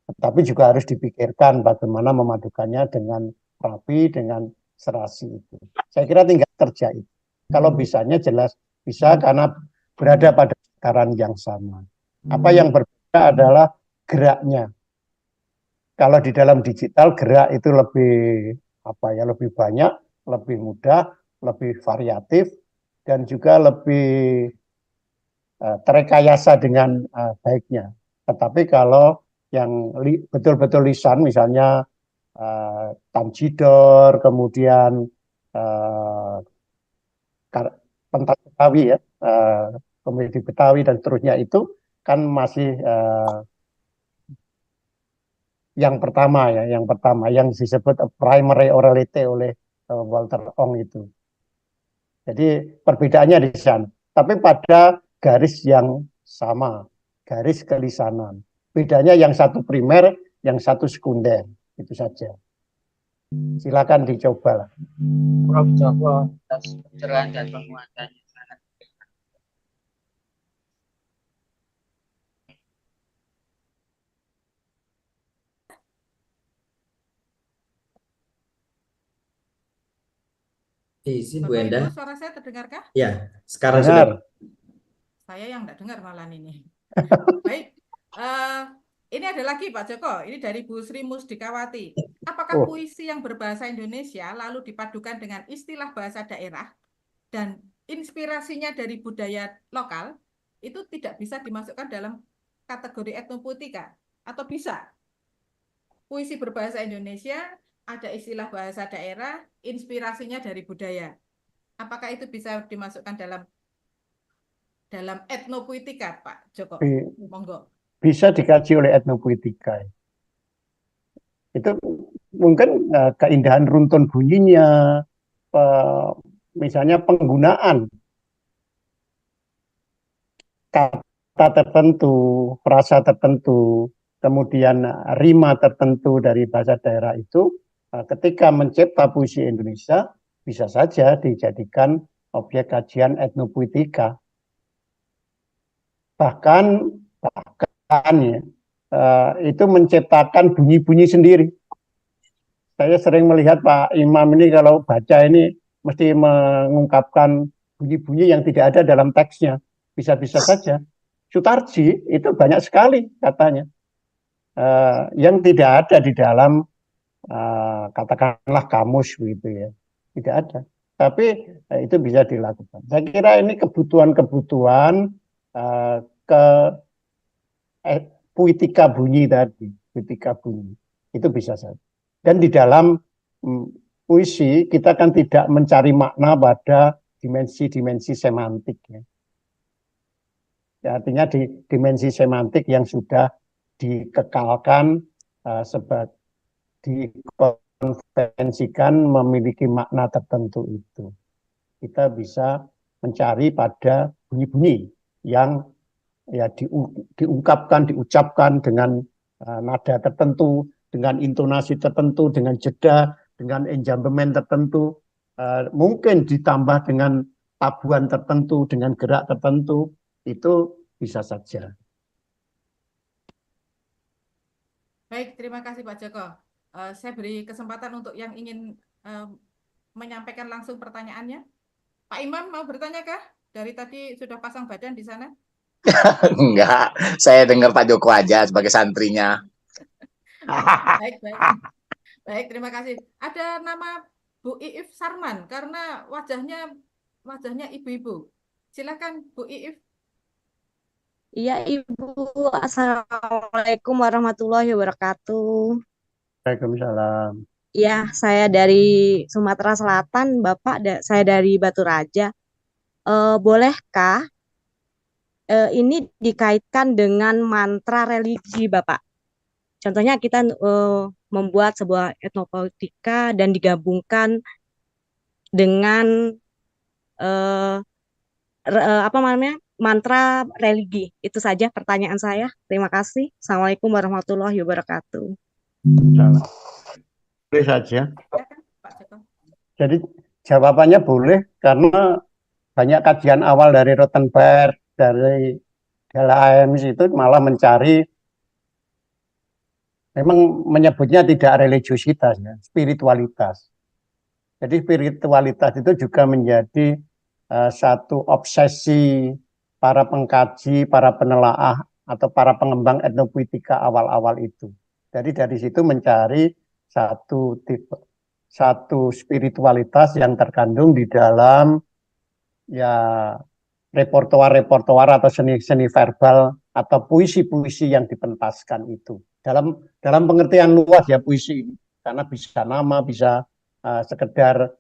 Tetapi juga harus dipikirkan bagaimana memadukannya dengan rapi, dengan serasi itu. Saya kira tinggal kerja itu. Kalau bisanya jelas bisa karena berada pada takaran yang sama. Apa yang berbeda adalah geraknya. Kalau di dalam digital gerak itu lebih banyak, lebih mudah, lebih variatif, dan juga lebih terekayasa dengan baiknya. Tetapi kalau yang betul-betul lisan, misalnya Tanjidor, kemudian pentas Betawi ya, komedi Betawi dan seterusnya itu kan masih yang pertama yang disebut primary orality oleh Walter Ong itu. Jadi perbedaannya di sana. Tapi pada garis yang sama, garis kelisanan. Bedanya yang satu primer, yang satu sekunder. Itu saja. Silakan dicoba. Prof. Joko atas pencerahan dan penguatannya. Isi Bu Bapak Enda. Ibu, suara saya terdengarkah? Ya, sekarang Dengar. sudah. Saya yang tidak dengar malam ini. Baik, ini ada lagi Pak Joko. Ini dari Bu Sri Musdikawati. Apakah puisi yang berbahasa Indonesia lalu dipadukan dengan istilah bahasa daerah dan inspirasinya dari budaya lokal itu tidak bisa dimasukkan dalam kategori etnopoetika atau bisa? Puisi berbahasa Indonesia ada istilah bahasa daerah, inspirasinya dari budaya. Apakah itu bisa dimasukkan dalam etnopoetika, Pak Joko? Monggo. Bisa dikaji oleh etnopoetika. Itu mungkin keindahan runtun bunyinya, misalnya penggunaan kata tertentu, frasa tertentu, kemudian rima tertentu dari bahasa daerah itu, ketika mencipta puisi Indonesia, bisa saja dijadikan objek kajian etnopuitika. Bahkan ya, itu menciptakan bunyi-bunyi sendiri. Saya sering melihat Pak Imam ini kalau baca ini mesti mengungkapkan bunyi-bunyi yang tidak ada dalam teksnya. Bisa-bisa saja. Sutarji itu banyak sekali katanya yang tidak ada di dalam katakanlah kamus gitu ya. Tidak ada. Tapi itu bisa dilakukan. Saya kira ini kebutuhan-kebutuhan ke puitika bunyi tadi, puitika bunyi. Itu bisa saja. Dan di dalam puisi kita kan tidak mencari makna pada dimensi-dimensi semantik ya. Artinya di dimensi semantik yang sudah dikekalkan dikonvensikan memiliki makna tertentu itu. Kita bisa mencari pada bunyi-bunyi yang ya diungkapkan, diucapkan dengan nada tertentu, dengan intonasi tertentu, dengan jeda, dengan enjambement tertentu, mungkin ditambah dengan tabuhan tertentu, dengan gerak tertentu, itu bisa saja. Baik, terima kasih Pak Joko. Saya beri kesempatan untuk yang ingin menyampaikan langsung pertanyaannya. Pak Imam mau bertanya kah? Dari tadi sudah pasang badan di sana? Enggak, saya dengar Pak Joko aja sebagai santrinya. Baik. Baik, terima kasih. Ada nama Bu Iif Sarman karena wajahnya ibu-ibu. Silakan Bu Iif. Iya Ibu, Assalamualaikum warahmatullahi wabarakatuh. Waalaikumsalam. Ya, saya dari Sumatera Selatan, Bapak, saya dari Batu Raja. Bolehkah ini dikaitkan dengan mantra religi, Bapak? Contohnya kita membuat sebuah etnopolitika dan digabungkan dengan mantra religi. Itu saja pertanyaan saya. Terima kasih. Assalamualaikum warahmatullahi wabarakatuh. Boleh saja. Jadi jawabannya boleh karena banyak kajian awal dari Rothenberg, dari Della Aemis itu malah mencari, memang menyebutnya tidak religiositas, ya, spiritualitas. Jadi spiritualitas itu juga menjadi satu obsesi para pengkaji, para penelaah atau para pengembang etnopuitika awal-awal itu. Jadi dari situ mencari satu spiritualitas yang terkandung di dalam ya repertoar atau seni-seni verbal atau puisi-puisi yang dipentaskan itu. Dalam pengertian luas ya puisi ini, karena bisa nama, bisa sekedar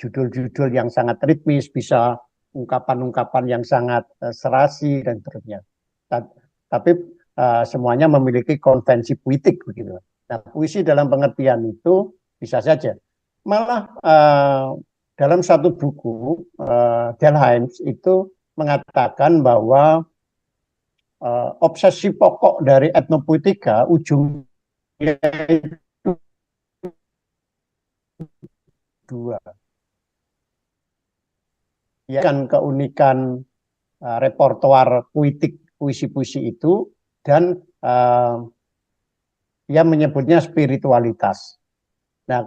judul-judul yang sangat ritmis, bisa ungkapan-ungkapan yang sangat serasi dan seterusnya. Tapi semuanya memiliki konvensi puitik begitu. Nah, puisi dalam pengertian itu bisa saja. Malah dalam satu buku Delhaims itu mengatakan bahwa obsesi pokok dari etnopuitika ujungnya itu dua. Ya, kan keunikan repertoar puitik puisi-puisi itu dan dia menyebutnya spiritualitas. Nah,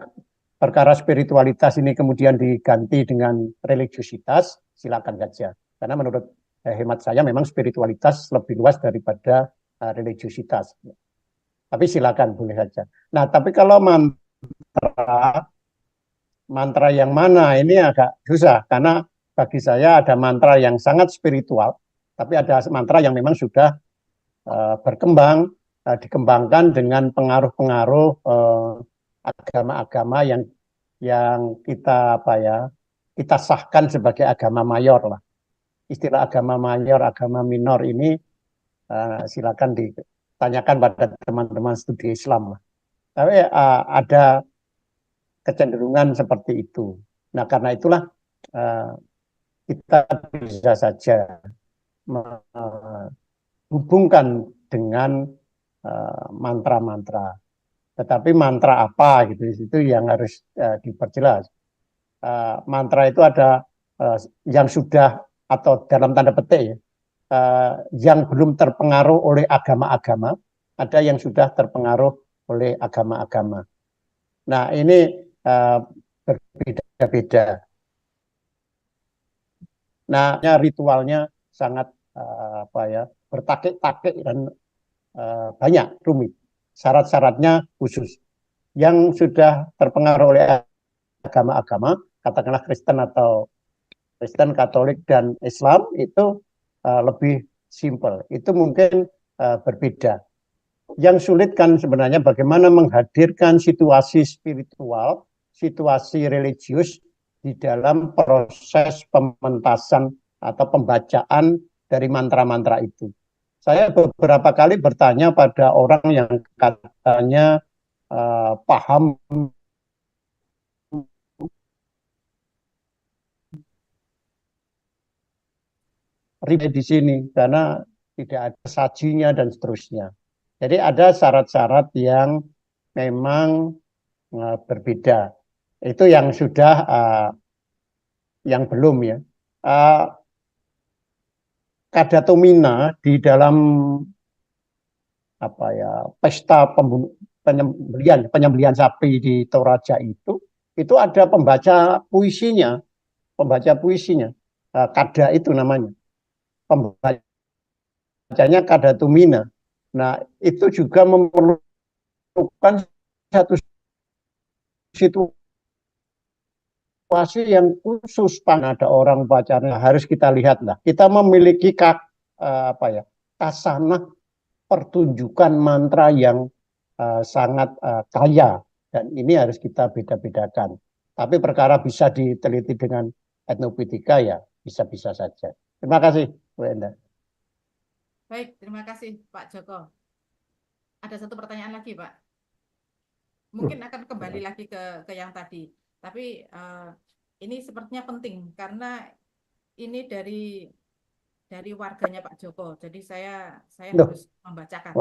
perkara spiritualitas ini kemudian diganti dengan religiositas, silakan saja. Karena menurut hemat saya memang spiritualitas lebih luas daripada religiositas. Tapi silakan, boleh saja. Nah, tapi kalau mantra yang mana ini agak susah, karena bagi saya ada mantra yang sangat spiritual, tapi ada mantra yang memang sudah berkembang, dikembangkan dengan pengaruh-pengaruh agama-agama yang kita sahkan sebagai agama mayor lah. Istilah agama mayor, agama minor ini silakan ditanyakan pada teman-teman studi Islam lah. Tapi ada kecenderungan seperti itu. Nah, karena itulah kita bisa saja menghubungkan dengan mantra-mantra. Tetapi mantra apa gitu itu yang harus diperjelas. Mantra itu ada yang sudah atau dalam tanda petik ya, yang belum terpengaruh oleh agama-agama, ada yang sudah terpengaruh oleh agama-agama. Nah, ini berbeda-beda. Nah, ritualnya sangat bertakik-takik dan banyak, rumit. Syarat-syaratnya khusus. Yang sudah terpengaruh oleh agama-agama, katakanlah Kristen atau Kristen, Katolik, dan Islam itu lebih simpel. Itu mungkin berbeda. Yang sulit kan sebenarnya bagaimana menghadirkan situasi spiritual, situasi religius di dalam proses pementasan atau pembacaan dari mantra-mantra itu. Saya beberapa kali bertanya pada orang yang katanya paham ribet di sini karena tidak ada sajinya dan seterusnya. Jadi ada syarat-syarat yang memang berbeda. Itu yang sudah, yang belum ya. Kadatumina di dalam pesta penyembelihan sapi di Toraja itu ada pembaca puisinya, kada itu namanya, pembacanya kadatumina. Nah, itu juga memerlukan satu situasi yang khusus. Ada orang bacanya harus kita lihat lah. Kita memiliki kasanah pertunjukan mantra yang sangat kaya, dan ini harus kita beda-bedakan. Tapi perkara bisa diteliti dengan etnopoetika ya bisa-bisa saja. Terima kasih, Bu Enda. Baik, terima kasih Pak Joko. Ada satu pertanyaan lagi, Pak. Mungkin akan kembali lagi ke yang tadi. Tapi ini sepertinya penting karena ini dari warganya Pak Joko. Jadi saya harus membacakan.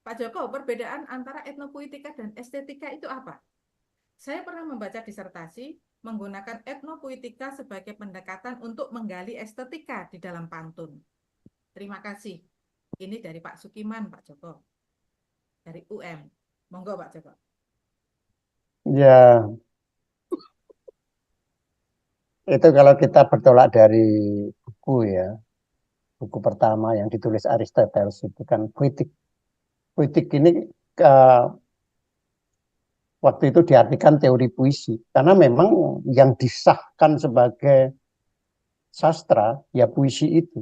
Pak Joko, perbedaan antara etnopoetika dan estetika itu apa? Saya pernah membaca disertasi menggunakan etnopoetika sebagai pendekatan untuk menggali estetika di dalam pantun. Terima kasih. Ini dari Pak Sukiman, Pak Joko. Dari UM. Monggo, Pak Joko. Ya, itu kalau kita bertolak dari buku ya, buku pertama yang ditulis Aristoteles itu kan puitik. Puitik ini waktu itu diartikan teori puisi, karena memang yang disahkan sebagai sastra ya puisi itu,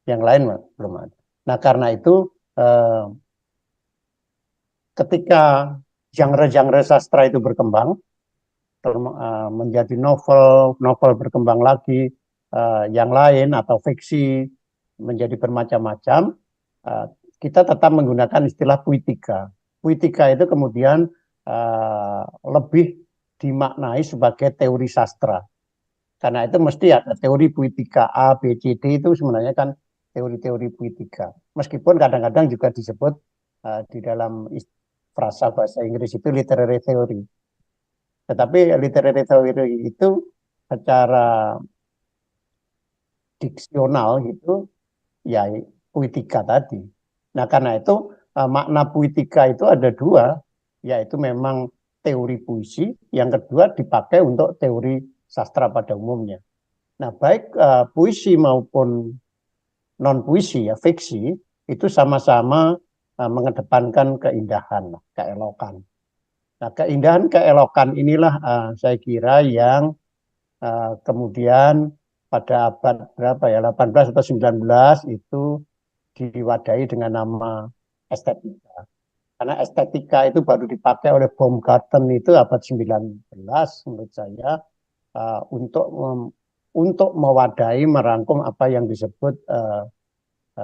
yang lain belum ada. Nah, karena itu ketika genre-genre sastra itu berkembang menjadi novel berkembang lagi, yang lain atau fiksi menjadi bermacam-macam, kita tetap menggunakan istilah puitika. Puitika itu kemudian lebih dimaknai sebagai teori sastra. Karena itu mesti ada teori puitika A, B, C, D, itu sebenarnya kan teori-teori puitika. Meskipun kadang-kadang juga disebut di dalam frasa bahasa Inggris itu literary theory. Tetapi literary theory itu secara diksional gitu ya puitika tadi. Nah, karena itu makna puitika itu ada dua, yaitu memang teori puisi, yang kedua dipakai untuk teori sastra pada umumnya. Nah, baik puisi maupun non puisi ya fiksi itu sama-sama mengedepankan keindahan, keelokan. Nah, keindahan keelokan inilah saya kira yang kemudian pada abad berapa ya, 18 atau 19 itu diwadahi dengan nama estetika. Karena estetika itu baru dipakai oleh Baumgarten itu abad 19 menurut saya untuk mewadahi, merangkum apa yang disebut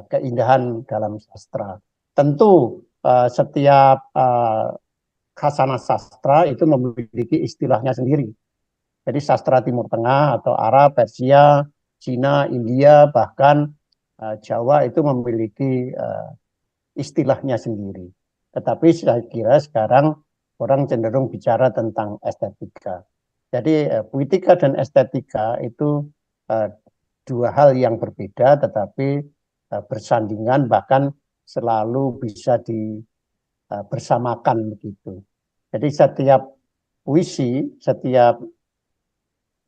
keindahan dalam sastra. Tentu setiap khasanah sastra itu memiliki istilahnya sendiri. Jadi sastra Timur Tengah atau Arab, Persia, Cina, India, bahkan Jawa itu memiliki istilahnya sendiri. Tetapi saya kira sekarang orang cenderung bicara tentang estetika. Jadi puitika dan estetika itu dua hal yang berbeda tetapi bersandingan, bahkan selalu bisa bersamakan begitu. Jadi setiap puisi, setiap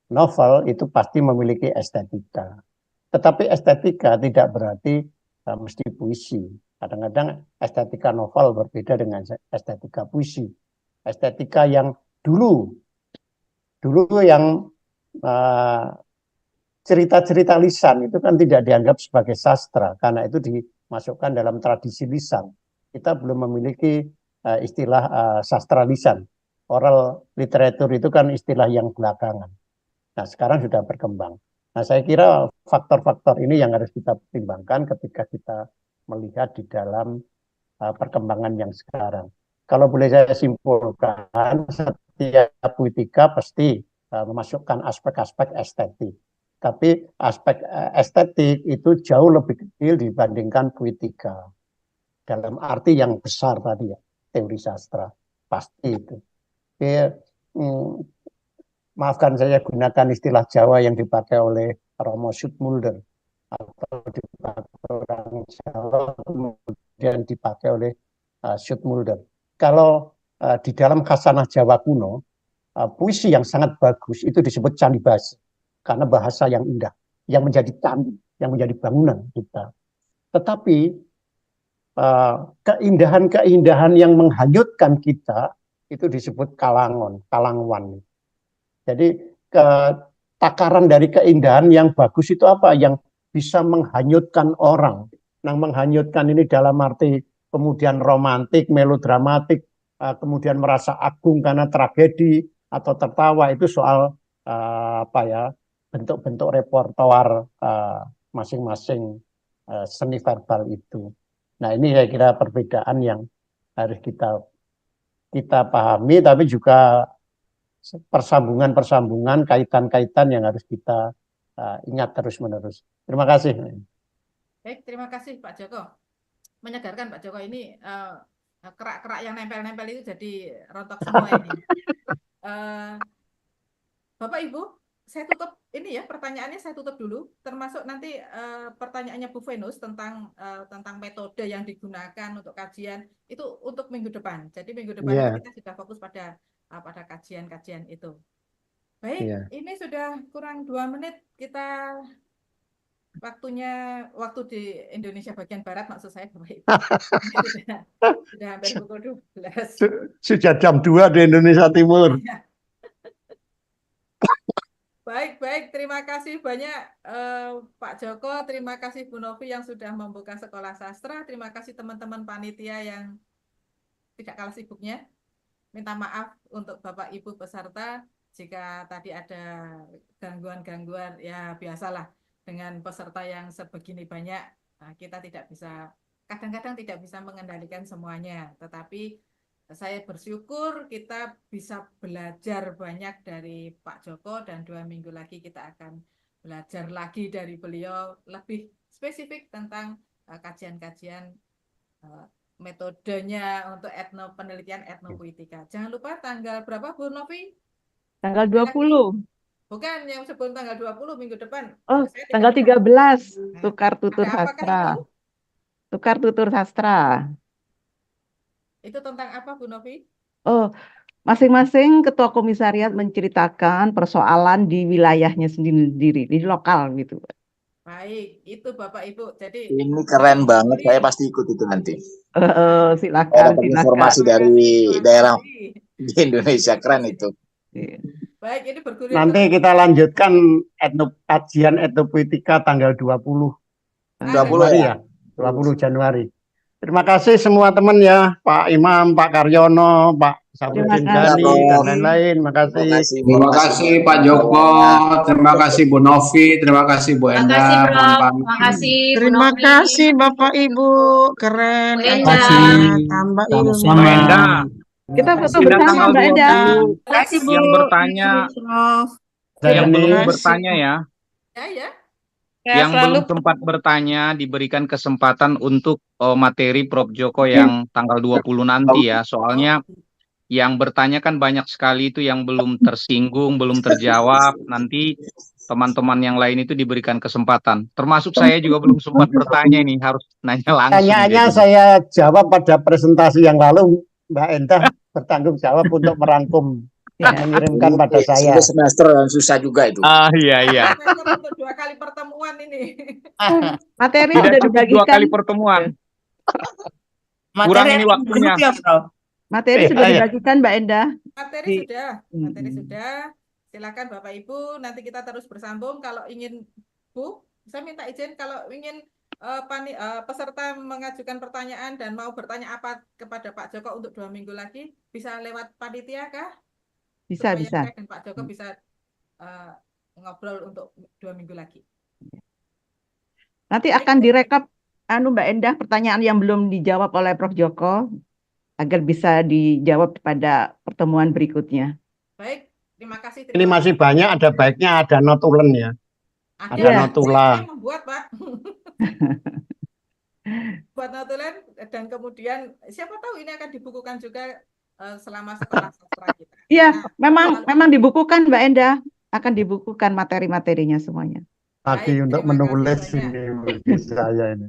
novel itu pasti memiliki estetika. Tetapi estetika tidak berarti mesti puisi. Kadang-kadang estetika novel berbeda dengan estetika puisi. Estetika yang dulu yang cerita-cerita lisan itu kan tidak dianggap sebagai sastra karena itu dimasukkan dalam tradisi lisan. Kita belum memiliki istilah sastra lisan. Oral literatur itu kan istilah yang belakangan. Nah, sekarang sudah berkembang. Nah, saya kira faktor-faktor ini yang harus kita pertimbangkan ketika kita melihat di dalam perkembangan yang sekarang. Kalau boleh saya simpulkan, setiap puitika pasti memasukkan aspek-aspek estetik. Tapi aspek estetik itu jauh lebih kecil dibandingkan puitika. Dalam arti yang besar tadi ya, teori sastra. Pasti itu. Maafkan saya gunakan istilah Jawa yang dipakai oleh Romo Zoetmulder. Atau dipakai orang Jawa, kemudian dipakai oleh Zoetmulder. Kalau di dalam khasanah Jawa kuno, puisi yang sangat bagus itu disebut candi bahasa. Karena bahasa yang indah, yang menjadi candi, yang menjadi bangunan kita. Tetapi keindahan-keindahan yang menghanyutkan kita itu disebut kalangwan. Jadi takaran dari keindahan yang bagus itu apa? Yang bisa menghanyutkan orang. Nah, menghanyutkan ini dalam arti kemudian romantik, melodramatik, kemudian merasa agung karena tragedi atau tertawa, itu soal bentuk-bentuk repertoar masing-masing seni verbal itu. Nah, ini saya kira perbedaan yang harus kita pahami, tapi juga persambungan-persambungan, kaitan-kaitan yang harus kita ingat terus-menerus. Terima kasih. Baik, terima kasih Pak Joko. Menyegarkan Pak Joko, ini kerak-kerak yang nempel-nempel itu jadi rontok semua ini. Bapak Ibu, saya tutup ini ya, pertanyaannya saya tutup dulu, termasuk nanti pertanyaannya Bu Venus tentang metode yang digunakan untuk kajian itu untuk minggu depan. Jadi minggu depan kita sudah fokus pada kajian-kajian itu. Baik, ini sudah kurang 2 menit kita waktu di Indonesia bagian Barat maksud saya Bapak Ibu. Sudah hampir pukul 12. Sudah jam 2 di Indonesia Timur. Baik, terima kasih banyak Pak Joko, terima kasih Bu Novi yang sudah membuka sekolah sastra, terima kasih teman-teman panitia yang tidak kalah sibuknya. Minta maaf untuk Bapak Ibu peserta jika tadi ada gangguan-gangguan, ya biasalah dengan peserta yang sebegini banyak, kita kadang-kadang tidak bisa mengendalikan semuanya, tetapi saya bersyukur kita bisa belajar banyak dari Pak Joko dan 2 minggu lagi kita akan belajar lagi dari beliau lebih spesifik tentang kajian-kajian metodenya untuk penelitian etnopuitika. Jangan lupa tanggal berapa Bu Novi? Tanggal 20. Bukan yang sebelum tanggal 20 minggu depan. Oh, tanggal 13 tukar tutur sastra. Tukar tutur sastra. Itu tentang apa Bu Novi? Oh, masing-masing ketua komisariat menceritakan persoalan di wilayahnya sendiri, di lokal gitu. Baik, itu Bapak Ibu. Jadi ini keren banget, saya pasti ikut itu nanti. Silakan. Informasi dari daerah di Indonesia, keren itu. Baik, ini bergulir. Nanti kita lanjutkan kajian etnopuitika tanggal 20 ya. 20 Januari. Terima kasih semua teman ya, Pak Imam, Pak Karyono, Pak Sabudin Ghani, dan lain-lain. Terima kasih Pak Joko, terima kasih Bu Novi, terima kasih Bu Enda. Terima kasih Bapak Ibu, keren. Terima kasih. Tambah Sama Enda. Kita foto bersama Mbak Enda. Terima kasih Bu. Yang bertanya, yang belum bertanya ya. Yang belum sempat bertanya diberikan kesempatan untuk materi Prof Joko yang tanggal 20 nanti ya. Soalnya Yang bertanya kan banyak sekali itu yang belum tersinggung, belum terjawab. Nanti teman-teman yang lain itu diberikan kesempatan. Termasuk saya juga belum sempat bertanya ini, harus nanya langsung. Pertanyaannya jadinya. saya jawab pada presentasi yang lalu, Mbak Endah bertanggung jawab untuk merangkum dan mengirimkan pada saya. Semester yang susah juga itu. Ah, iya. Untuk 2 kali pertemuan ini. Materi Tidak sudah cukup 2 dibagikan. kali pertemuan. Kurang ini waktunya. Materi sudah dibagikan, Mbak Endah. Materi sudah. Silakan Bapak Ibu, nanti kita terus bersambung. Kalau ingin, Bu, saya minta izin kalau ingin peserta mengajukan pertanyaan dan mau bertanya apa kepada Pak Joko untuk 2 minggu lagi, bisa lewat panitia kah? Bisa. Saya dan Pak Joko bisa ngobrol untuk 2 minggu lagi. Nanti akan direkap, Mbak Endah, pertanyaan yang belum dijawab oleh Prof. Joko, agar bisa dijawab pada pertemuan berikutnya. Baik, terima kasih. Ini masih banyak, ada baiknya ada notulen ya. Ada notula. Saya membuat, Pak. Buat notulen, dan kemudian siapa tahu ini akan dibukukan juga setelah sastra kita. Iya, memang dibukukan, Mbak Endah, akan dibukukan materi-materinya semuanya. Lagi untuk menulis ini bagi saya ini.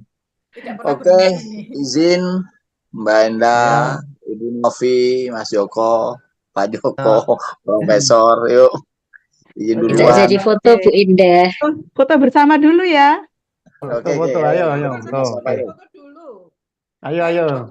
Oke, izin Mbak Endah, Ibu Novi, Mas Joko, Pak Joko, Profesor, yuk. Izin duluan. Kita jadi foto Bu Indah. Foto bersama dulu ya. Foto, ayo. Foto dulu. Ayo.